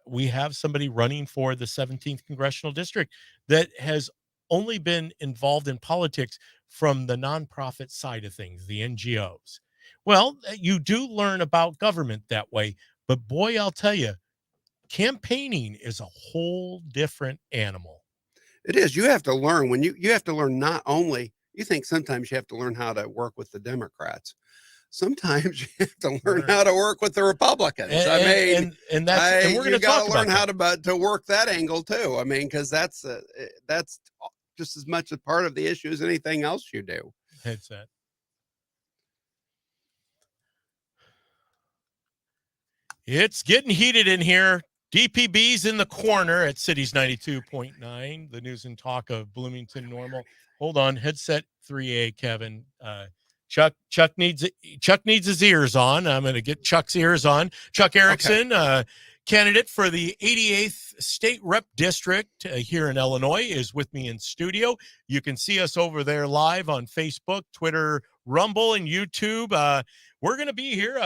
Speaker 1: We have somebody running for the 17th congressional district that has only been involved in politics from the nonprofit side of things, the NGOs. Well, you do learn about government that way, but boy, I'll tell you, campaigning is a whole different animal.
Speaker 4: It is. You have to learn you have to learn not only you think sometimes you have to learn how to work with the Democrats. Sometimes you have to learn how to work with the Republicans.
Speaker 1: And we're going to talk
Speaker 4: learn
Speaker 1: about
Speaker 4: how to work that angle too. I mean, because that's just as much a part of the issue as anything else you do.
Speaker 1: Headset. It's getting heated in here. DPB's in the corner at Cities 92.9, the news and talk of Bloomington Normal. Hold on, headset 3A, Kevin. Chuck needs his ears on. I'm going to get Chuck's ears on. Chuck Erickson, candidate for the 88th State Rep District here in Illinois, is with me in studio. You can see us over there live on Facebook, Twitter, Rumble, and YouTube. We're going to be here.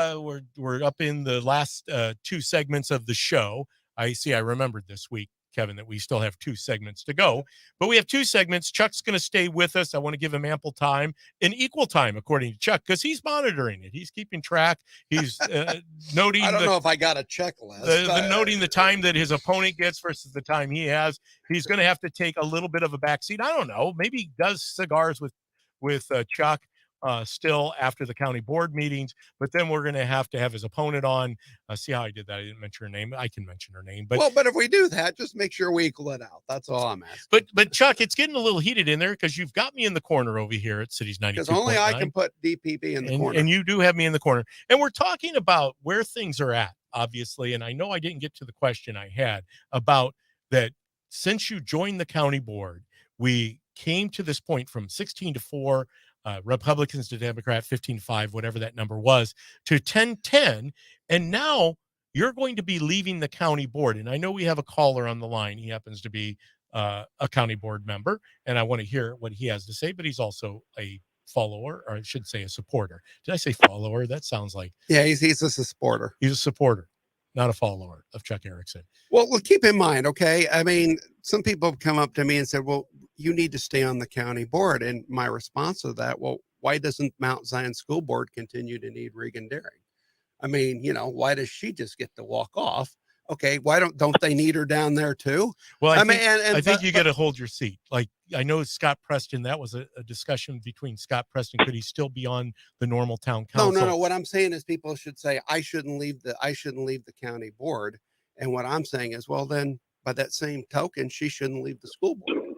Speaker 1: We're up in the last two segments of the show. I remembered this week, Kevin, that we still have two segments to go, but we have two segments. Chuck's going to stay with us. I want to give him ample time, and equal time, according to Chuck, because he's monitoring it. He's keeping track. He's noting.
Speaker 4: I don't know if I got a checklist.
Speaker 1: Noting the time that his opponent gets versus the time he has. He's going to have to take a little bit of a backseat. I don't know. Maybe he does cigars with Chuck still after the county board meetings, but then we're going to have his opponent on. See how I did that? I didn't mention her name. I can mention her name, but
Speaker 4: if we do that, just make sure we equal it out. That's all I'm asking.
Speaker 1: But Chuck, it's getting a little heated in there because you've got me in the corner over here at Cities 92.
Speaker 4: Because only I can put DPB in the corner,
Speaker 1: and you do have me in the corner. And we're talking about where things are at, obviously. And I know I didn't get to the question I had about that. Since you joined the county board, we came to this point from 16 to 4. Republicans to Democrat, 15-5, whatever that number was, to 10-10. And now you're going to be leaving the county board. And I know we have a caller on the line. He happens to be a county board member, and I want to hear what he has to say, but he's also a follower, or I should say a supporter. Did I say follower? That sounds like
Speaker 4: he's a supporter.
Speaker 1: He's a supporter, not a follower of Chuck Erickson.
Speaker 4: Well, keep in mind, okay? I mean, some people have come up to me and said, well, you need to stay on the county board. And my response to that, well, why doesn't Mount Zion School Board continue to need Regan Daring? I mean, why does she just get to walk off? Okay, why don't they need her down there too?
Speaker 1: Well, I think you got to hold your seat. Like, I know Scott Preston, that was a discussion between Scott Preston. Could he still be on the normal town council?
Speaker 4: No. What I'm saying is people should say, I shouldn't leave the county board. And what I'm saying is, well, then by that same token, she shouldn't leave the school board.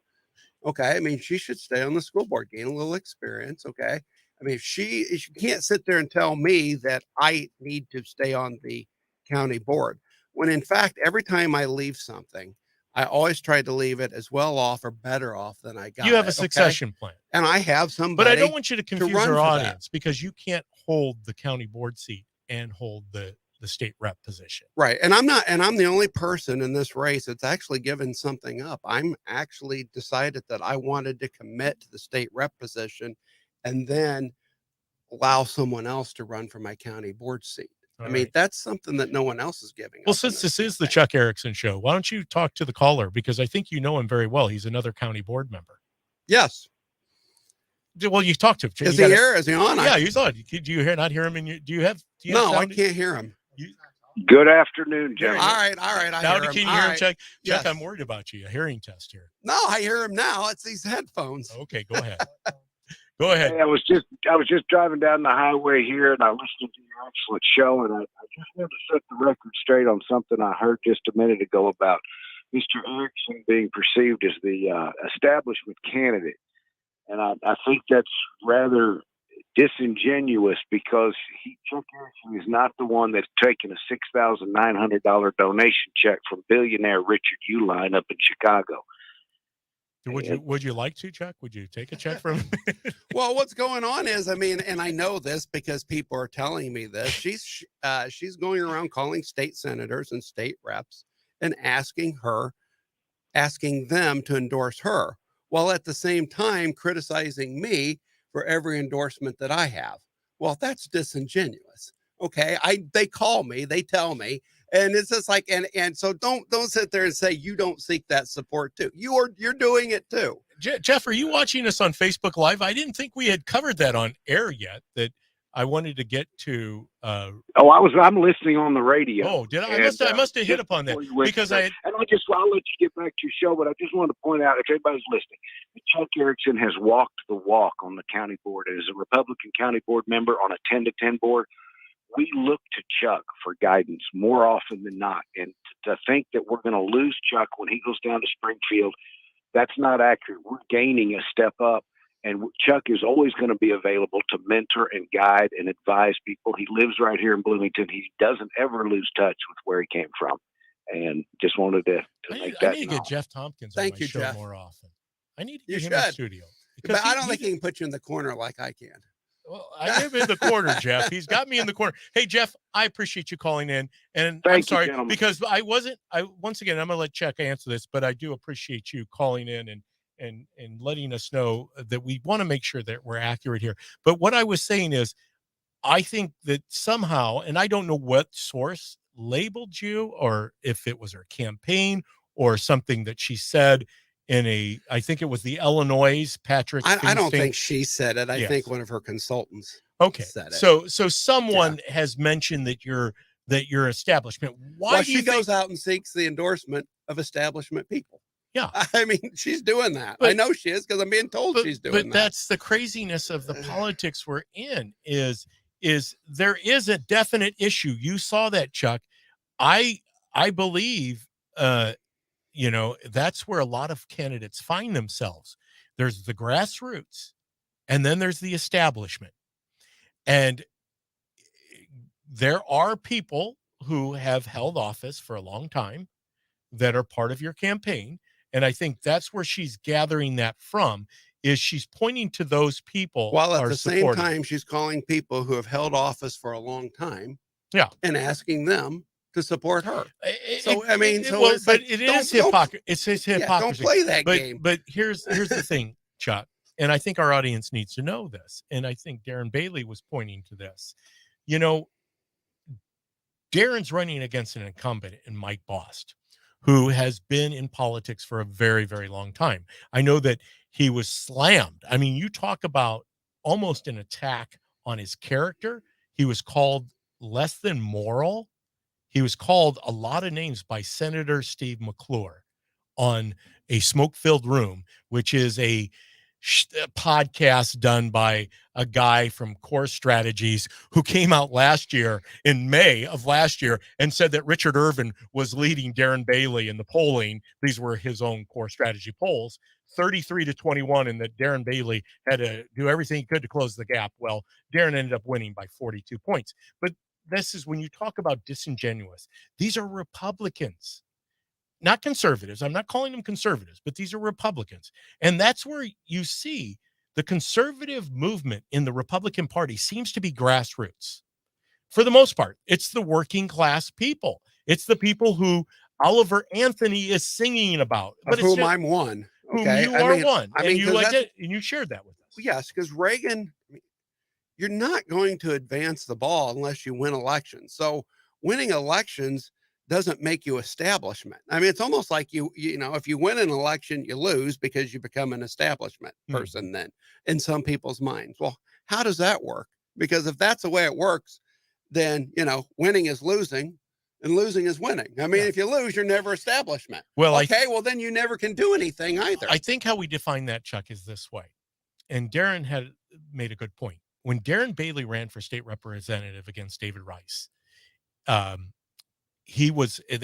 Speaker 4: Okay. I mean, she should stay on the school board, gain a little experience. Okay. I mean, she can't sit there and tell me that I need to stay on the county board, when in fact, every time I leave something, I always try to leave it as well off or better off than I got.
Speaker 1: You have a succession plan.
Speaker 4: And I have somebody.
Speaker 1: But I don't want you to confuse
Speaker 4: run
Speaker 1: our
Speaker 4: for
Speaker 1: audience, because you can't hold the county board seat and hold the state rep position.
Speaker 4: Right. And I'm the only person in this race that's actually given something up. I'm actually decided that I wanted to commit to the state rep position and then allow someone else to run for my county board seat. I mean, that's something that no one else is giving.
Speaker 1: Well, since this is the Chuck Erickson show, why don't you talk to the caller? Because I think you know him very well. He's another county board member.
Speaker 4: Yes.
Speaker 1: Well, you talked to him.
Speaker 4: Is he here? Is he on?
Speaker 1: Yeah, he's on. Do you not hear him? Do you have
Speaker 4: no, I can't hear him.
Speaker 6: Good afternoon, gentlemen.
Speaker 4: All right.
Speaker 1: Now can you hear him, Chuck?
Speaker 4: Yes.
Speaker 1: Chuck, I'm worried about you. A hearing test here.
Speaker 4: No, I hear him now. It's these headphones.
Speaker 1: Okay, go ahead. Go ahead.
Speaker 6: Hey, I was just driving down the highway here, and I listened to your excellent show, and I just wanted to set the record straight on something I heard just a minute ago about Mr. Erickson being perceived as the establishment candidate, and I think that's rather disingenuous, because Chuck Erickson is not the one that's taken a $6,900 donation check from billionaire Richard Uline up in Chicago.
Speaker 1: Would you like to, Chuck? Would you take a check from him?
Speaker 4: Well, what's going on is, I mean, and I know this because people are telling me this. She's going around calling state senators and state reps and asking them to endorse her, while at the same time criticizing me for every endorsement that I have. Well, that's disingenuous. Okay. They call me, they tell me, and it's just like, and so don't sit there and say you don't seek that support too. You're doing it too.
Speaker 1: Jeff, are you watching us on Facebook Live? I didn't think we had covered that on air yet, that I wanted to get to.
Speaker 6: I'm listening on the radio.
Speaker 1: Oh, did I? I must have hit upon that because I'll
Speaker 6: let you get back to your show, but I just wanted to point out, if everybody's listening, that Chuck Erickson has walked the walk on the county board. As a Republican county board member on a 10-10 board, we look to Chuck for guidance more often than not. And to think that we're going to lose Chuck when he goes down to Springfield, that's not accurate. We're gaining a step up. And Chuck is always going to be available to mentor and guide and advise people. He lives right here in Bloomington. He doesn't ever lose touch with where he came from. And just wanted to make that.
Speaker 1: I need to get Jeff Tompkins on my show
Speaker 4: Jeff.
Speaker 1: more often. I need to get him in the studio.
Speaker 4: But I don't think he can put you in the corner like I can.
Speaker 1: Well, I am in the corner, Jeff. He's got me in the corner. Hey, Jeff, I appreciate you calling in. And I'm sorry, because once again, I'm going to let Chuck answer this, but I do appreciate you calling in and letting us know that we want to make sure that we're accurate here. But what I was saying is, I think that somehow, and I don't know what source labeled you, or if it was her campaign or something that she said I think it was the Illinois Patrick.
Speaker 4: I don't think she said it. I think one of her consultants.
Speaker 1: Okay.
Speaker 4: Said it.
Speaker 1: So someone has mentioned that your establishment. Why
Speaker 4: she goes out and seeks the endorsement of establishment people?
Speaker 1: Yeah.
Speaker 4: I mean, she's doing that. I know she is, because I'm being told she's doing that.
Speaker 1: But that's the craziness of the politics we're in, is there is a definite issue. You saw that, Chuck. I believe, that's where a lot of candidates find themselves. There's the grassroots, and then there's the establishment. And there are people who have held office for a long time that are part of your campaign. And I think that's where she's gathering that from, is she's pointing to those people
Speaker 4: While at
Speaker 1: are
Speaker 4: the same
Speaker 1: supporting.
Speaker 4: time, she's calling people who have held office for a long time,
Speaker 1: Yeah.
Speaker 4: and asking them to support her.
Speaker 1: It-
Speaker 4: So,
Speaker 1: it-
Speaker 4: I mean,
Speaker 1: it-
Speaker 4: so
Speaker 1: well,
Speaker 4: it's
Speaker 1: but
Speaker 4: like,
Speaker 1: it
Speaker 4: don't-
Speaker 1: is
Speaker 4: don't-
Speaker 1: hypocrisy. It's his
Speaker 4: Yeah, don't
Speaker 1: hypocrisy.
Speaker 4: play that
Speaker 1: but
Speaker 4: game.
Speaker 1: but here's the thing, Chuck, and I think our audience needs to know this, and I think Darren Bailey was pointing to this. You know, Darren's running against an incumbent in Mike Bost, who has been in politics for a very, very long time. I know that he was slammed. I mean, you talk about almost an attack on his character. He was called less than moral. He was called a lot of names by Senator Steve McClure on a smoke-filled room, which is a podcast done by a guy from Core Strategies who came out last year in May of last year and said that Richard Irvin was leading Darren Bailey in the polling. These were his own Core Strategy polls, 33-21, and that Darren Bailey had to do everything he could to close the gap. Well, Darren ended up winning by 42 points. But this is when you talk about disingenuous. These are Republicans, not conservatives. I'm not calling them conservatives, but these are Republicans. And that's where you see the conservative movement in the Republican Party seems to be grassroots. For the most part, it's the working class people. It's the people who Oliver Anthony is singing about.
Speaker 4: Of
Speaker 1: But it's
Speaker 4: whom
Speaker 1: just
Speaker 4: I'm one.
Speaker 1: whom
Speaker 4: Okay.
Speaker 1: you are one.
Speaker 4: I
Speaker 1: And
Speaker 4: mean,
Speaker 1: you
Speaker 4: 'cause that's,
Speaker 1: and you shared that with us.
Speaker 4: yes, because Reagan, you're not going to advance the ball unless you win elections. So winning elections doesn't make you establishment. I mean, it's almost like you know, if you win an election, you lose because you become an establishment person then in some people's minds. Well, how does that work? Because if that's the way it works, then, you know, winning is losing and losing is winning. I mean,
Speaker 1: Yeah.
Speaker 4: if you lose, you're never establishment.
Speaker 1: Well,
Speaker 4: okay, well, then you never can do anything either.
Speaker 1: I think how we define that, Chuck, is this way. And Darren had made a good point. When Darren Bailey ran for state representative against David Rice, they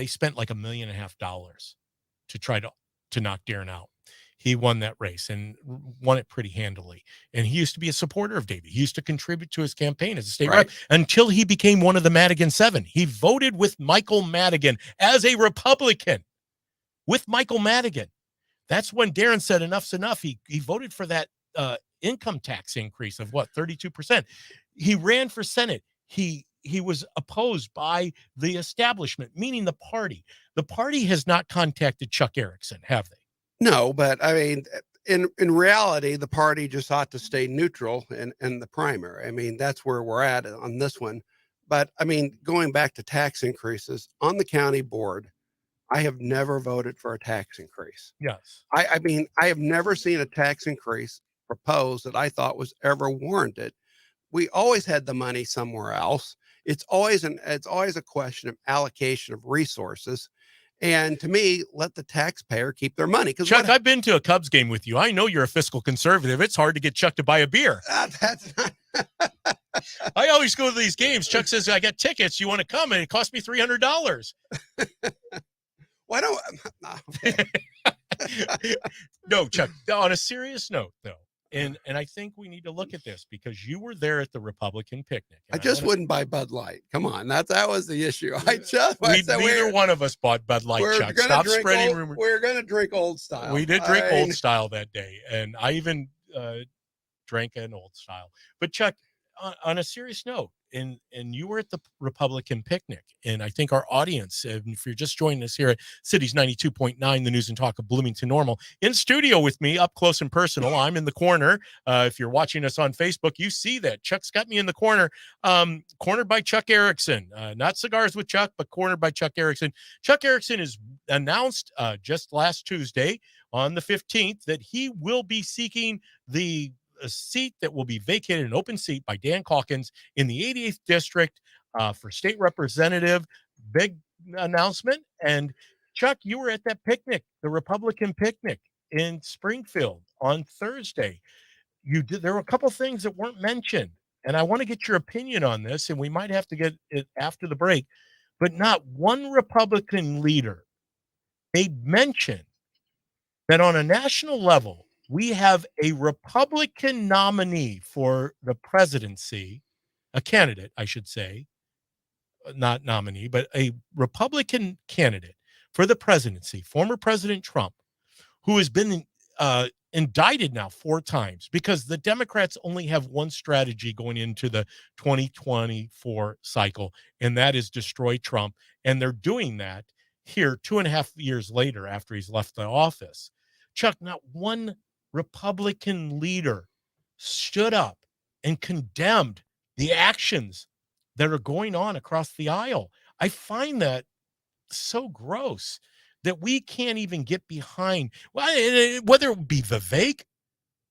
Speaker 1: spent like $1.5 million to try to knock Darren out. He won that race and won it pretty handily. And he used to be a supporter of David. He used to contribute to his campaign as a state rep until he became one of the Madigan 7. He voted with Michael Madigan as a Republican with Michael Madigan. That's when Darren said enough's enough. He voted for that income tax increase of 32%. He ran for Senate. He was opposed by the establishment, meaning the party. The party has not contacted Chuck Erickson, have they?
Speaker 4: No, but I mean, in reality, the party just ought to stay neutral in the primary. I mean, that's where we're at on this one. But I mean, going back to tax increases on the county board, I have never voted for a tax increase.
Speaker 1: Yes.
Speaker 4: I mean, I have never seen a tax increase proposed that I thought was ever warranted. We always had the money somewhere else. It's always a question of allocation of resources. And to me, let the taxpayer keep their money. Because
Speaker 1: Chuck, I've been to a Cubs game with you. I know you're a fiscal conservative. It's hard to get Chuck to buy a beer.
Speaker 4: That's not.
Speaker 1: I always go to these games. Chuck says, I got tickets. You want to come? And it cost me $300.
Speaker 4: Why don't? Okay.
Speaker 1: No, Chuck, on a serious note, though. And I think we need to look at this because you were there at the Republican picnic.
Speaker 4: I just wouldn't buy Bud Light. Come on, that was the issue.
Speaker 1: Neither one of us bought Bud Light, Chuck. Stop spreading rumors.
Speaker 4: We're gonna drink Old Style.
Speaker 1: We did drink Old Style that day, and I even drank an Old Style. But Chuck, on a serious note, and you were at the Republican picnic, and I think our audience, if you're just joining us here at Cities 92.9, the news and talk of Bloomington Normal, in studio with me, up close and personal, I'm in the corner. If you're watching us on Facebook, you see that Chuck's got me in the corner, cornered by Chuck Erickson, not Cigars with Chuck, but cornered by Chuck Erickson. Chuck Erickson is announced just last Tuesday on the 15th that he will be seeking a seat that will be vacated, an open seat by Dan Calkins in the 88th district for state representative. Big announcement. And Chuck, you were at that picnic, the Republican picnic in Springfield on Thursday. There were a couple things that weren't mentioned, and I want to get your opinion on this, and we might have to get it after the break, but not one Republican leader made mention that on a national level, we have a Republican nominee for the presidency, a candidate, I should say, not nominee, but a Republican candidate for the presidency, former President Trump, who has been indicted now 4 times because the Democrats only have one strategy going into the 2024 cycle, and that is destroy Trump. And they're doing that here 2.5 years later after he's left the office. Chuck, not one Republican leader stood up and condemned the actions that are going on across the aisle. I find that so gross that we can't even get behind, whether it be Vivek,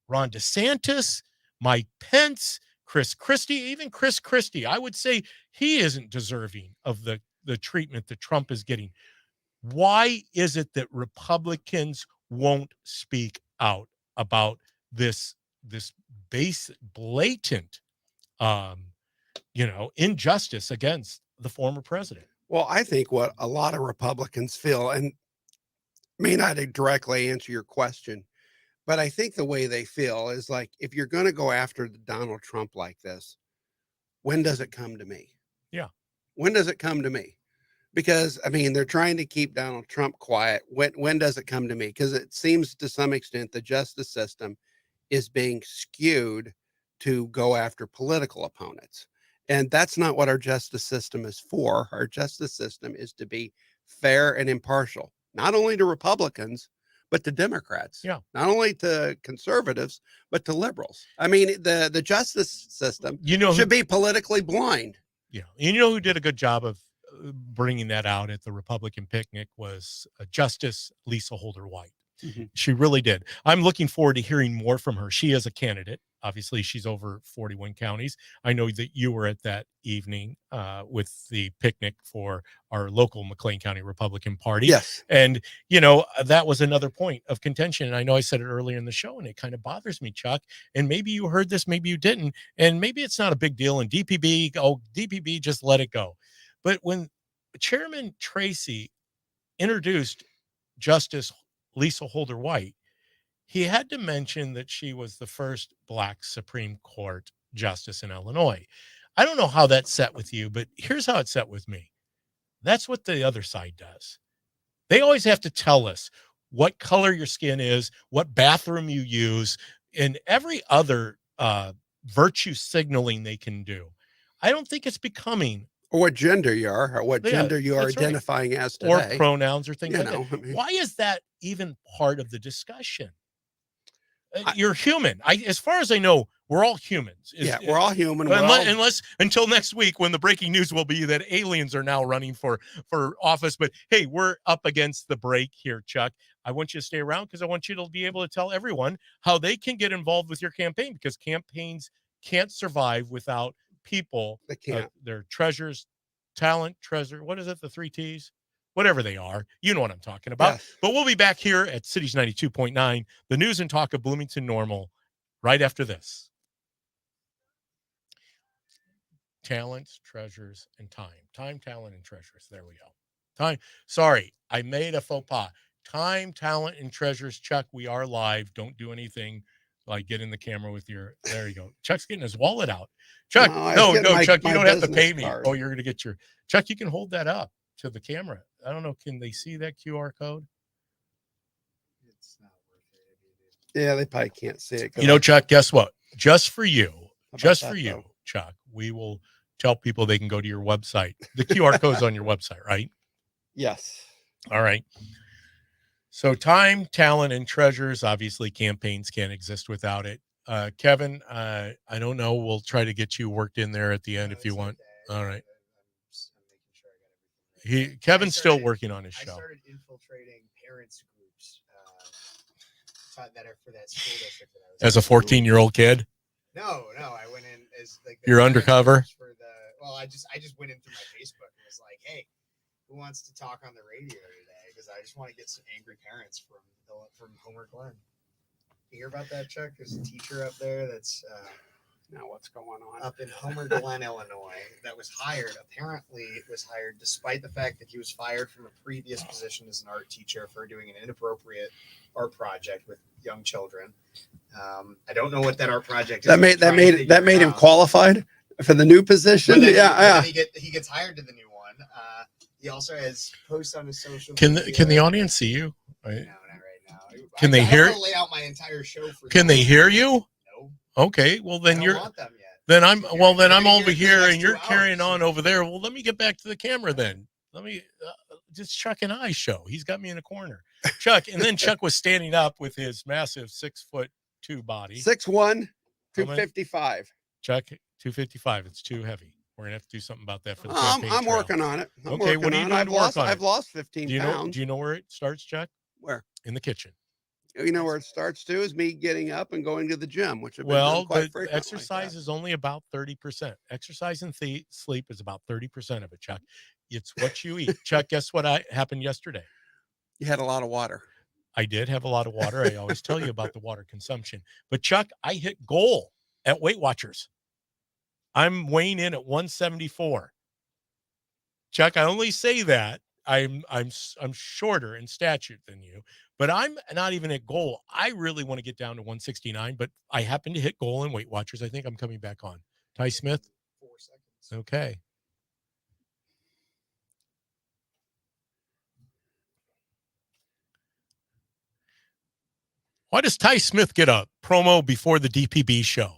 Speaker 1: Ron DeSantis, Mike Pence, Chris Christie, even Chris Christie. I would say he isn't deserving of the treatment that Trump is getting. Why is it that Republicans won't speak out about this blatant injustice against the former president?
Speaker 4: Well, I think what a lot of Republicans feel, and may not directly answer your question, but I think the way they feel is like, if you're going to go after Donald Trump like this, when does it come to me?
Speaker 1: Yeah.
Speaker 4: When does it come to me? Because, I mean, they're trying to keep Donald Trump quiet. When does it come to me? Because it seems to some extent the justice system is being skewed to go after political opponents. And that's not what our justice system is for. Our justice system is to be fair and impartial, not only to Republicans, but to Democrats.
Speaker 1: Yeah.
Speaker 4: Not only to conservatives, but to liberals. I mean, the justice system should be politically blind.
Speaker 1: Yeah. You know who did a good job of bringing that out at the Republican picnic was Justice Lisa Holder White.
Speaker 4: Mm-hmm.
Speaker 1: She really did. I'm looking forward to hearing more from her. She is a candidate. Obviously, she's over 41 counties. I know that you were at that evening with the picnic for our local McLean County Republican Party.
Speaker 4: Yes.
Speaker 1: And, that was another point of contention. And I know I said it earlier in the show, and it kind of bothers me, Chuck. And maybe you heard this, maybe you didn't. And maybe it's not a big deal. And DPB, just let it go. But when Chairman Tracy introduced Justice Lisa Holder White, he had to mention that she was the first Black Supreme Court justice in Illinois. I don't know how that set with you, but here's how it set with me. That's what the other side does. They always have to tell us what color your skin is, what bathroom you use, and every other virtue signaling they can do. I don't think it's becoming.
Speaker 4: Or what gender you are, or what gender you are identifying as today.
Speaker 1: Or pronouns or things like that.
Speaker 4: I mean,
Speaker 1: why is that even part of the discussion? You're human. As far as I know, we're all humans.
Speaker 4: We're all human.
Speaker 1: Unless until next week, when the breaking news will be that aliens are now running for office. But hey, we're up against the break here, Chuck. I want you to stay around because I want you to be able to tell everyone how they can get involved with your campaign, because campaigns can't survive without people.
Speaker 4: They can't.
Speaker 1: Their treasures, talent, treasure. What is it? The 3 T's? Whatever they are, you know what I'm talking about.
Speaker 4: Yes.
Speaker 1: But we'll be back here at Cities 92.9, the news and talk of Bloomington Normal, right after this. Talents, treasures, and time. Time, talent, and treasures. There we go. Time. Sorry, I made a faux pas. Time, talent, and treasures. Chuck, we are live. Don't do anything like get in the camera with your. There you go. Chuck's getting his wallet out. Chuck, no, Chuck, you don't have to pay me.
Speaker 4: Card.
Speaker 1: Oh, you're going to get your. Chuck, you can hold that up to the camera. I don't know. Can they see that QR code?
Speaker 2: It's not worth it.
Speaker 4: Yeah, they probably can't see it.
Speaker 1: Chuck, guess what? Just for you,
Speaker 4: though?
Speaker 1: Chuck, we will tell people they can go to your website. The QR code's on your website, right?
Speaker 4: Yes.
Speaker 1: All right. So time, talent, and treasures. Obviously, campaigns can't exist without it. Kevin, I don't know. We'll try to get you worked in there at the end if you want.
Speaker 2: Okay.
Speaker 1: All right.
Speaker 2: I'm making sure I got everything.
Speaker 1: Kevin's still working on his
Speaker 2: I
Speaker 1: show.
Speaker 2: started infiltrating parents groups that are for that school district that I was
Speaker 1: As a 14-year-old kid?
Speaker 2: No, I went in as like
Speaker 1: You're undercover?
Speaker 2: I just went in through my Facebook and was like, hey, who wants to talk on the radio today? Because I just want to get some angry parents from Homer Glen. You hear about that, Chuck? There's a teacher up there that's
Speaker 4: Now what's going on?
Speaker 2: up in Homer Glen, Illinois, that was hired. Apparently, it was hired despite the fact that he was fired from a previous position as an art teacher for doing an inappropriate art project with young children. I don't know what that art project is.
Speaker 4: That made him qualified for the new position.
Speaker 2: Then he gets hired to the new one. He also has posts on his social.
Speaker 1: Can the audience see you?
Speaker 2: No, not right now.
Speaker 1: Can they
Speaker 2: I
Speaker 1: hear?
Speaker 2: don't want to lay out my entire show for
Speaker 1: Can
Speaker 2: them.
Speaker 1: they hear you?
Speaker 2: No.
Speaker 1: Okay, well
Speaker 2: I
Speaker 1: then
Speaker 2: don't
Speaker 1: you're.
Speaker 2: want them yet.
Speaker 1: Then I'm
Speaker 2: You're
Speaker 1: well. Then
Speaker 2: gonna
Speaker 1: I'm
Speaker 2: hear
Speaker 1: over
Speaker 2: it for the
Speaker 1: here,
Speaker 2: next
Speaker 1: and you're
Speaker 2: 2 hours.
Speaker 1: carrying on over there. Well, let me get back to the camera then. Let me just Chuck and I show. He's got me in a corner, Chuck, and then Chuck was standing up with his massive 6'2" body.
Speaker 4: 6'1",
Speaker 1: How many?
Speaker 4: 255.
Speaker 1: Chuck, 255. It's too heavy. We're gonna have to do something about that for the
Speaker 4: I'm
Speaker 1: campaign trail.
Speaker 4: working on it. I'm
Speaker 1: Okay, what are
Speaker 4: working
Speaker 1: you
Speaker 4: on it.
Speaker 1: doing to work on
Speaker 4: I've
Speaker 1: it?
Speaker 4: lost 15
Speaker 1: Do
Speaker 4: pounds.
Speaker 1: you know where it starts, Chuck?
Speaker 4: Where?
Speaker 1: In the kitchen.
Speaker 4: You know where it starts too is me getting up and going to the gym, which I've been
Speaker 1: Well,
Speaker 4: doing quite
Speaker 1: but
Speaker 4: frequently.
Speaker 1: exercise is only about 30%. Exercise and sleep is about 30% of it, Chuck. It's what you eat. Chuck, guess what happened yesterday?
Speaker 4: You had a lot of water.
Speaker 1: I did have a lot of water. I always tell you about the water consumption. But Chuck, I hit goal at Weight Watchers. I'm weighing in at 174. Chuck, I only say that I'm shorter in stature than you, but I'm not even at goal. I really want to get down to 169, but I happen to hit goal in Weight Watchers. I think I'm coming back on. Ty Smith?
Speaker 2: 4 seconds.
Speaker 1: Okay. Why does Ty Smith get a promo before the DPB show?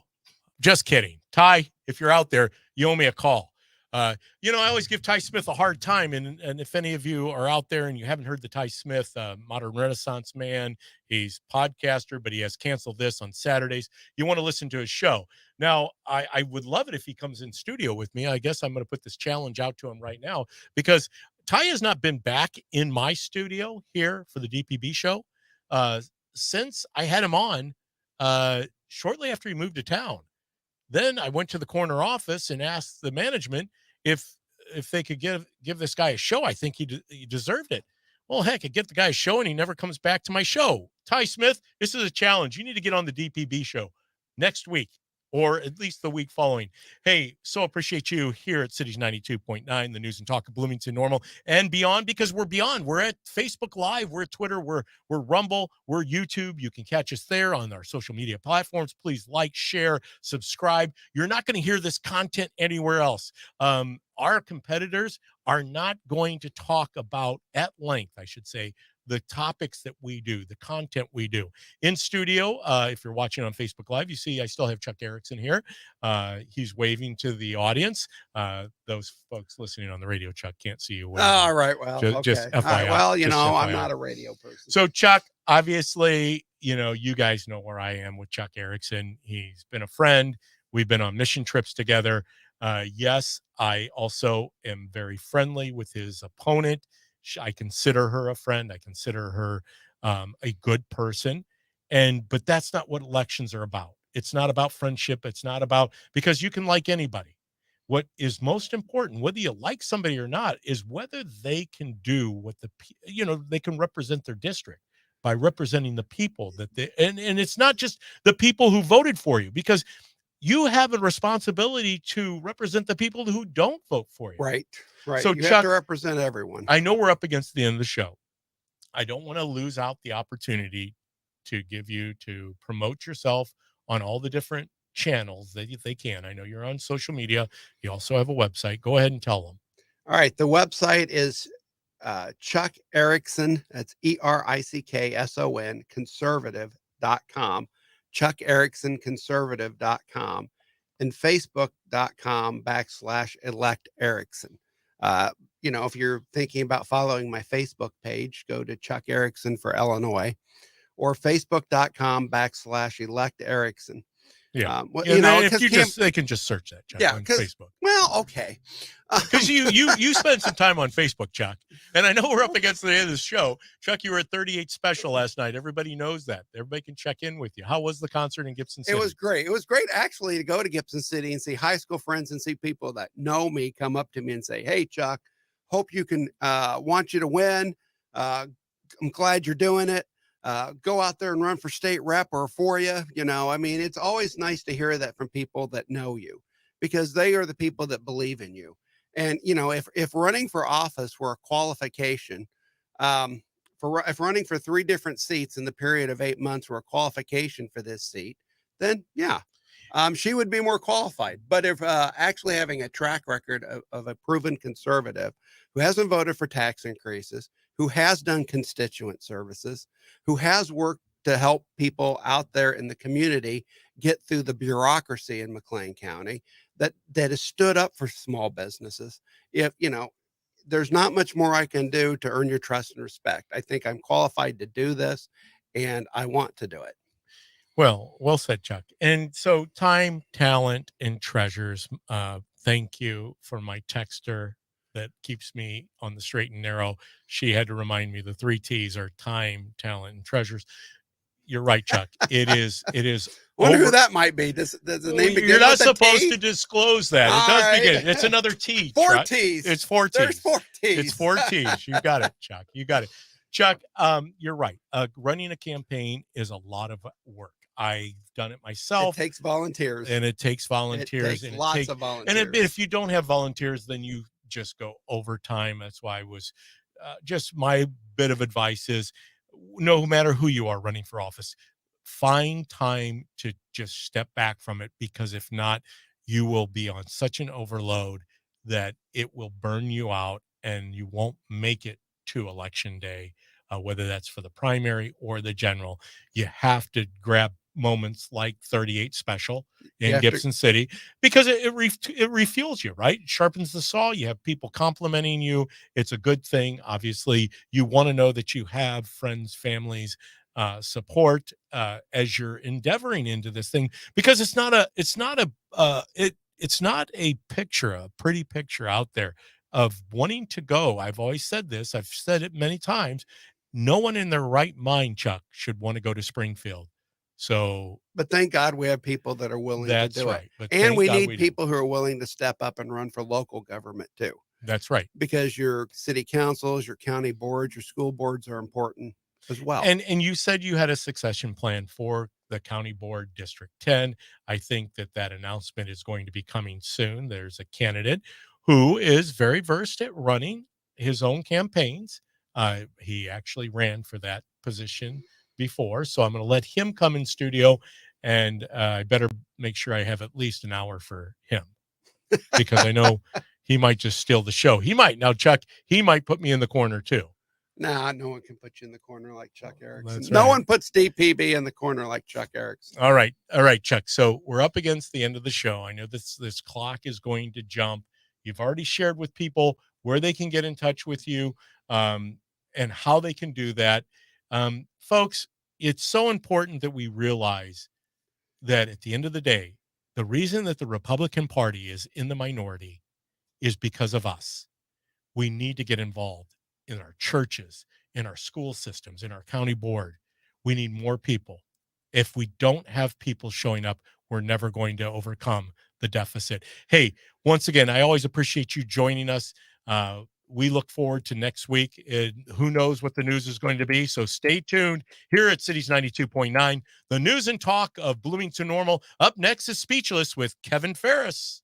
Speaker 1: Just kidding. Ty, if you're out there, you owe me a call. I always give Ty Smith a hard time. And if any of you are out there and you haven't heard the Ty Smith, modern Renaissance man, he's podcaster, but he has canceled this on Saturdays. You want to listen to his show. Now, I would love it if he comes in studio with me. I guess I'm going to put this challenge out to him right now because Ty has not been back in my studio here for the DPB show since I had him on shortly after he moved to town. Then I went to the corner office and asked the management if they could give this guy a show. I think he deserved it. Well, heck, I get the guy a show and he never comes back to my show. Ty Smith, this is a challenge. You need to get on the DPB show next week or at least the week following. Hey, so appreciate you here at Cities 92.9, the news and talk of Bloomington Normal and beyond, because we're beyond. We're at Facebook Live, we're at Twitter, we're Rumble, we're YouTube. You can catch us there on our social media platforms. Please like, share, subscribe. You're not going to hear this content anywhere else. Our competitors are not going to talk about at length, I should say, the topics that we do, the content we do. In studio, if you're watching on Facebook Live, you see I still have Chuck Erickson here. He's waving to the audience. Those folks listening on the radio, Chuck, can't see you waving.
Speaker 4: All right. Well,
Speaker 1: just
Speaker 4: okay.
Speaker 1: FYI.
Speaker 4: All right, well,
Speaker 1: FYI.
Speaker 4: I'm not a radio person.
Speaker 1: So, Chuck, obviously, you guys know where I am with Chuck Erickson. He's been a friend. We've been on mission trips together. Yes, I also am very friendly with his opponent. I consider her a friend. I consider her a good person. But that's not what elections are about. It's not about friendship. It's not about, because you can like anybody. What is most important, whether you like somebody or not, is whether they can do what they can represent their district by representing the people that and it's not just the people who voted for you, because you have a responsibility to represent the people who don't vote for you.
Speaker 4: Right.
Speaker 1: So,
Speaker 4: you
Speaker 1: Chuck,
Speaker 4: have to represent everyone.
Speaker 1: I know we're up against the end of the show. I don't want to lose out the opportunity to give you to promote yourself on all the different channels that they can. I know you're on social media. You also have a website. Go ahead and tell them.
Speaker 4: All right. The website is Chuck Erickson. That's ERICKSON conservative.com. Chuck Erickson conservative.com and Facebook.com/elect Erickson. If you're thinking about following my Facebook page, go to Chuck Erickson for Illinois or Facebook.com/elect Erickson.
Speaker 1: Yeah. They can just search that, Chuck, on Facebook.
Speaker 4: Well, okay.
Speaker 1: Because you spent some time on Facebook, Chuck. And I know we're up against the end of the show. Chuck, you were at 38 Special last night. Everybody knows that. Everybody can check in with you. How was the concert in Gibson City?
Speaker 4: It was great. It was great, actually, to go to Gibson City and see high school friends and see people that know me come up to me and say, "Hey, Chuck, hope you can, want you to win. I'm glad you're doing it. Go out there and run for state rep or for you." It's always nice to hear that from people that know you, because they are the people that believe in you. And, if running for office were a qualification, if running for 3 different seats in the period of 8 months were a qualification for this seat, then yeah, she would be more qualified. But if actually having a track record of a proven conservative who hasn't voted for tax increases, who has done constituent services, who has worked to help people out there in the community get through the bureaucracy in McLean County, that has stood up for small businesses. If there's not much more I can do to earn your trust and respect. I think I'm qualified to do this, and I want to do it.
Speaker 1: Well said, Chuck. And so time, talent, and treasures. Thank you for my texter that keeps me on the straight and narrow. She had to remind me the 3 T's are time, talent, and treasures. You're right, Chuck. It is.
Speaker 4: Wonder who that might be. Does the name begin?
Speaker 1: You're not
Speaker 4: with a
Speaker 1: supposed
Speaker 4: T?
Speaker 1: to disclose that.
Speaker 4: All
Speaker 1: It does
Speaker 4: right.
Speaker 1: begin. It's another T.
Speaker 4: 4
Speaker 1: Chuck.
Speaker 4: T's.
Speaker 1: It's 4 T's.
Speaker 4: There's 4 T's.
Speaker 1: It's 4 T's. You got it, Chuck. You got it. Chuck, you're right. Running a campaign is a lot of work. I've done it myself.
Speaker 4: It takes volunteers.
Speaker 1: And it takes volunteers.
Speaker 4: It takes lots of volunteers.
Speaker 1: And if you don't have volunteers, then you just go overtime. That's why I was just my bit of advice is no matter who you are running for office, find time to just step back from it, because if not, you will be on such an overload that it will burn you out and you won't make it to election day, whether that's for the primary or the general. You have to grab moments like 38 Special in Gibson City, because it refuels you, right? It sharpens the saw. You have people complimenting you. It's a good thing. Obviously, you want to know that you have friends, families, support as you're endeavoring into this thing, because it's not a picture, a pretty picture out there of wanting to go. I've always said this. I've said it many times. No one in their right mind, Chuck, should want to go to Springfield. So,
Speaker 4: but thank God we have people that are willing to do
Speaker 1: right.
Speaker 4: it.
Speaker 1: But
Speaker 4: and we need people who are willing to step up and run for local government too.
Speaker 1: That's right.
Speaker 4: Because your city councils, your county boards, your school boards are important as well.
Speaker 1: And you said you had a succession plan for the county board, District 10. I think that announcement is going to be coming soon. There's a candidate who is very versed at running his own campaigns. He actually ran for that position before, so I'm going to let him come in studio, and I better make sure I have at least an hour for him, because I know he might just steal the show. He might. Now, Chuck, he might put me in the corner too.
Speaker 4: Nah, no one can put you in the corner like Chuck Erickson.
Speaker 1: That's
Speaker 4: No
Speaker 1: right.
Speaker 4: one puts DPB in the corner like Chuck Erickson.
Speaker 1: All right, Chuck. So we're up against the end of the show. I know this clock is going to jump. You've already shared with people where they can get in touch with you, and how they can do that. Folks, it's so important that we realize that at the end of the day, the reason that the Republican Party is in the minority is because of us. We need to get involved in our churches, in our school systems, in our county board. We need more people. If we don't have people showing up, we're never going to overcome the deficit. Hey, once again, I always appreciate you joining us. We look forward to next week. Who knows what the news is going to be? So stay tuned here at Cities 92.9. The news and talk of Bloomington Normal. Up next is Speechless with Kevin Ferris.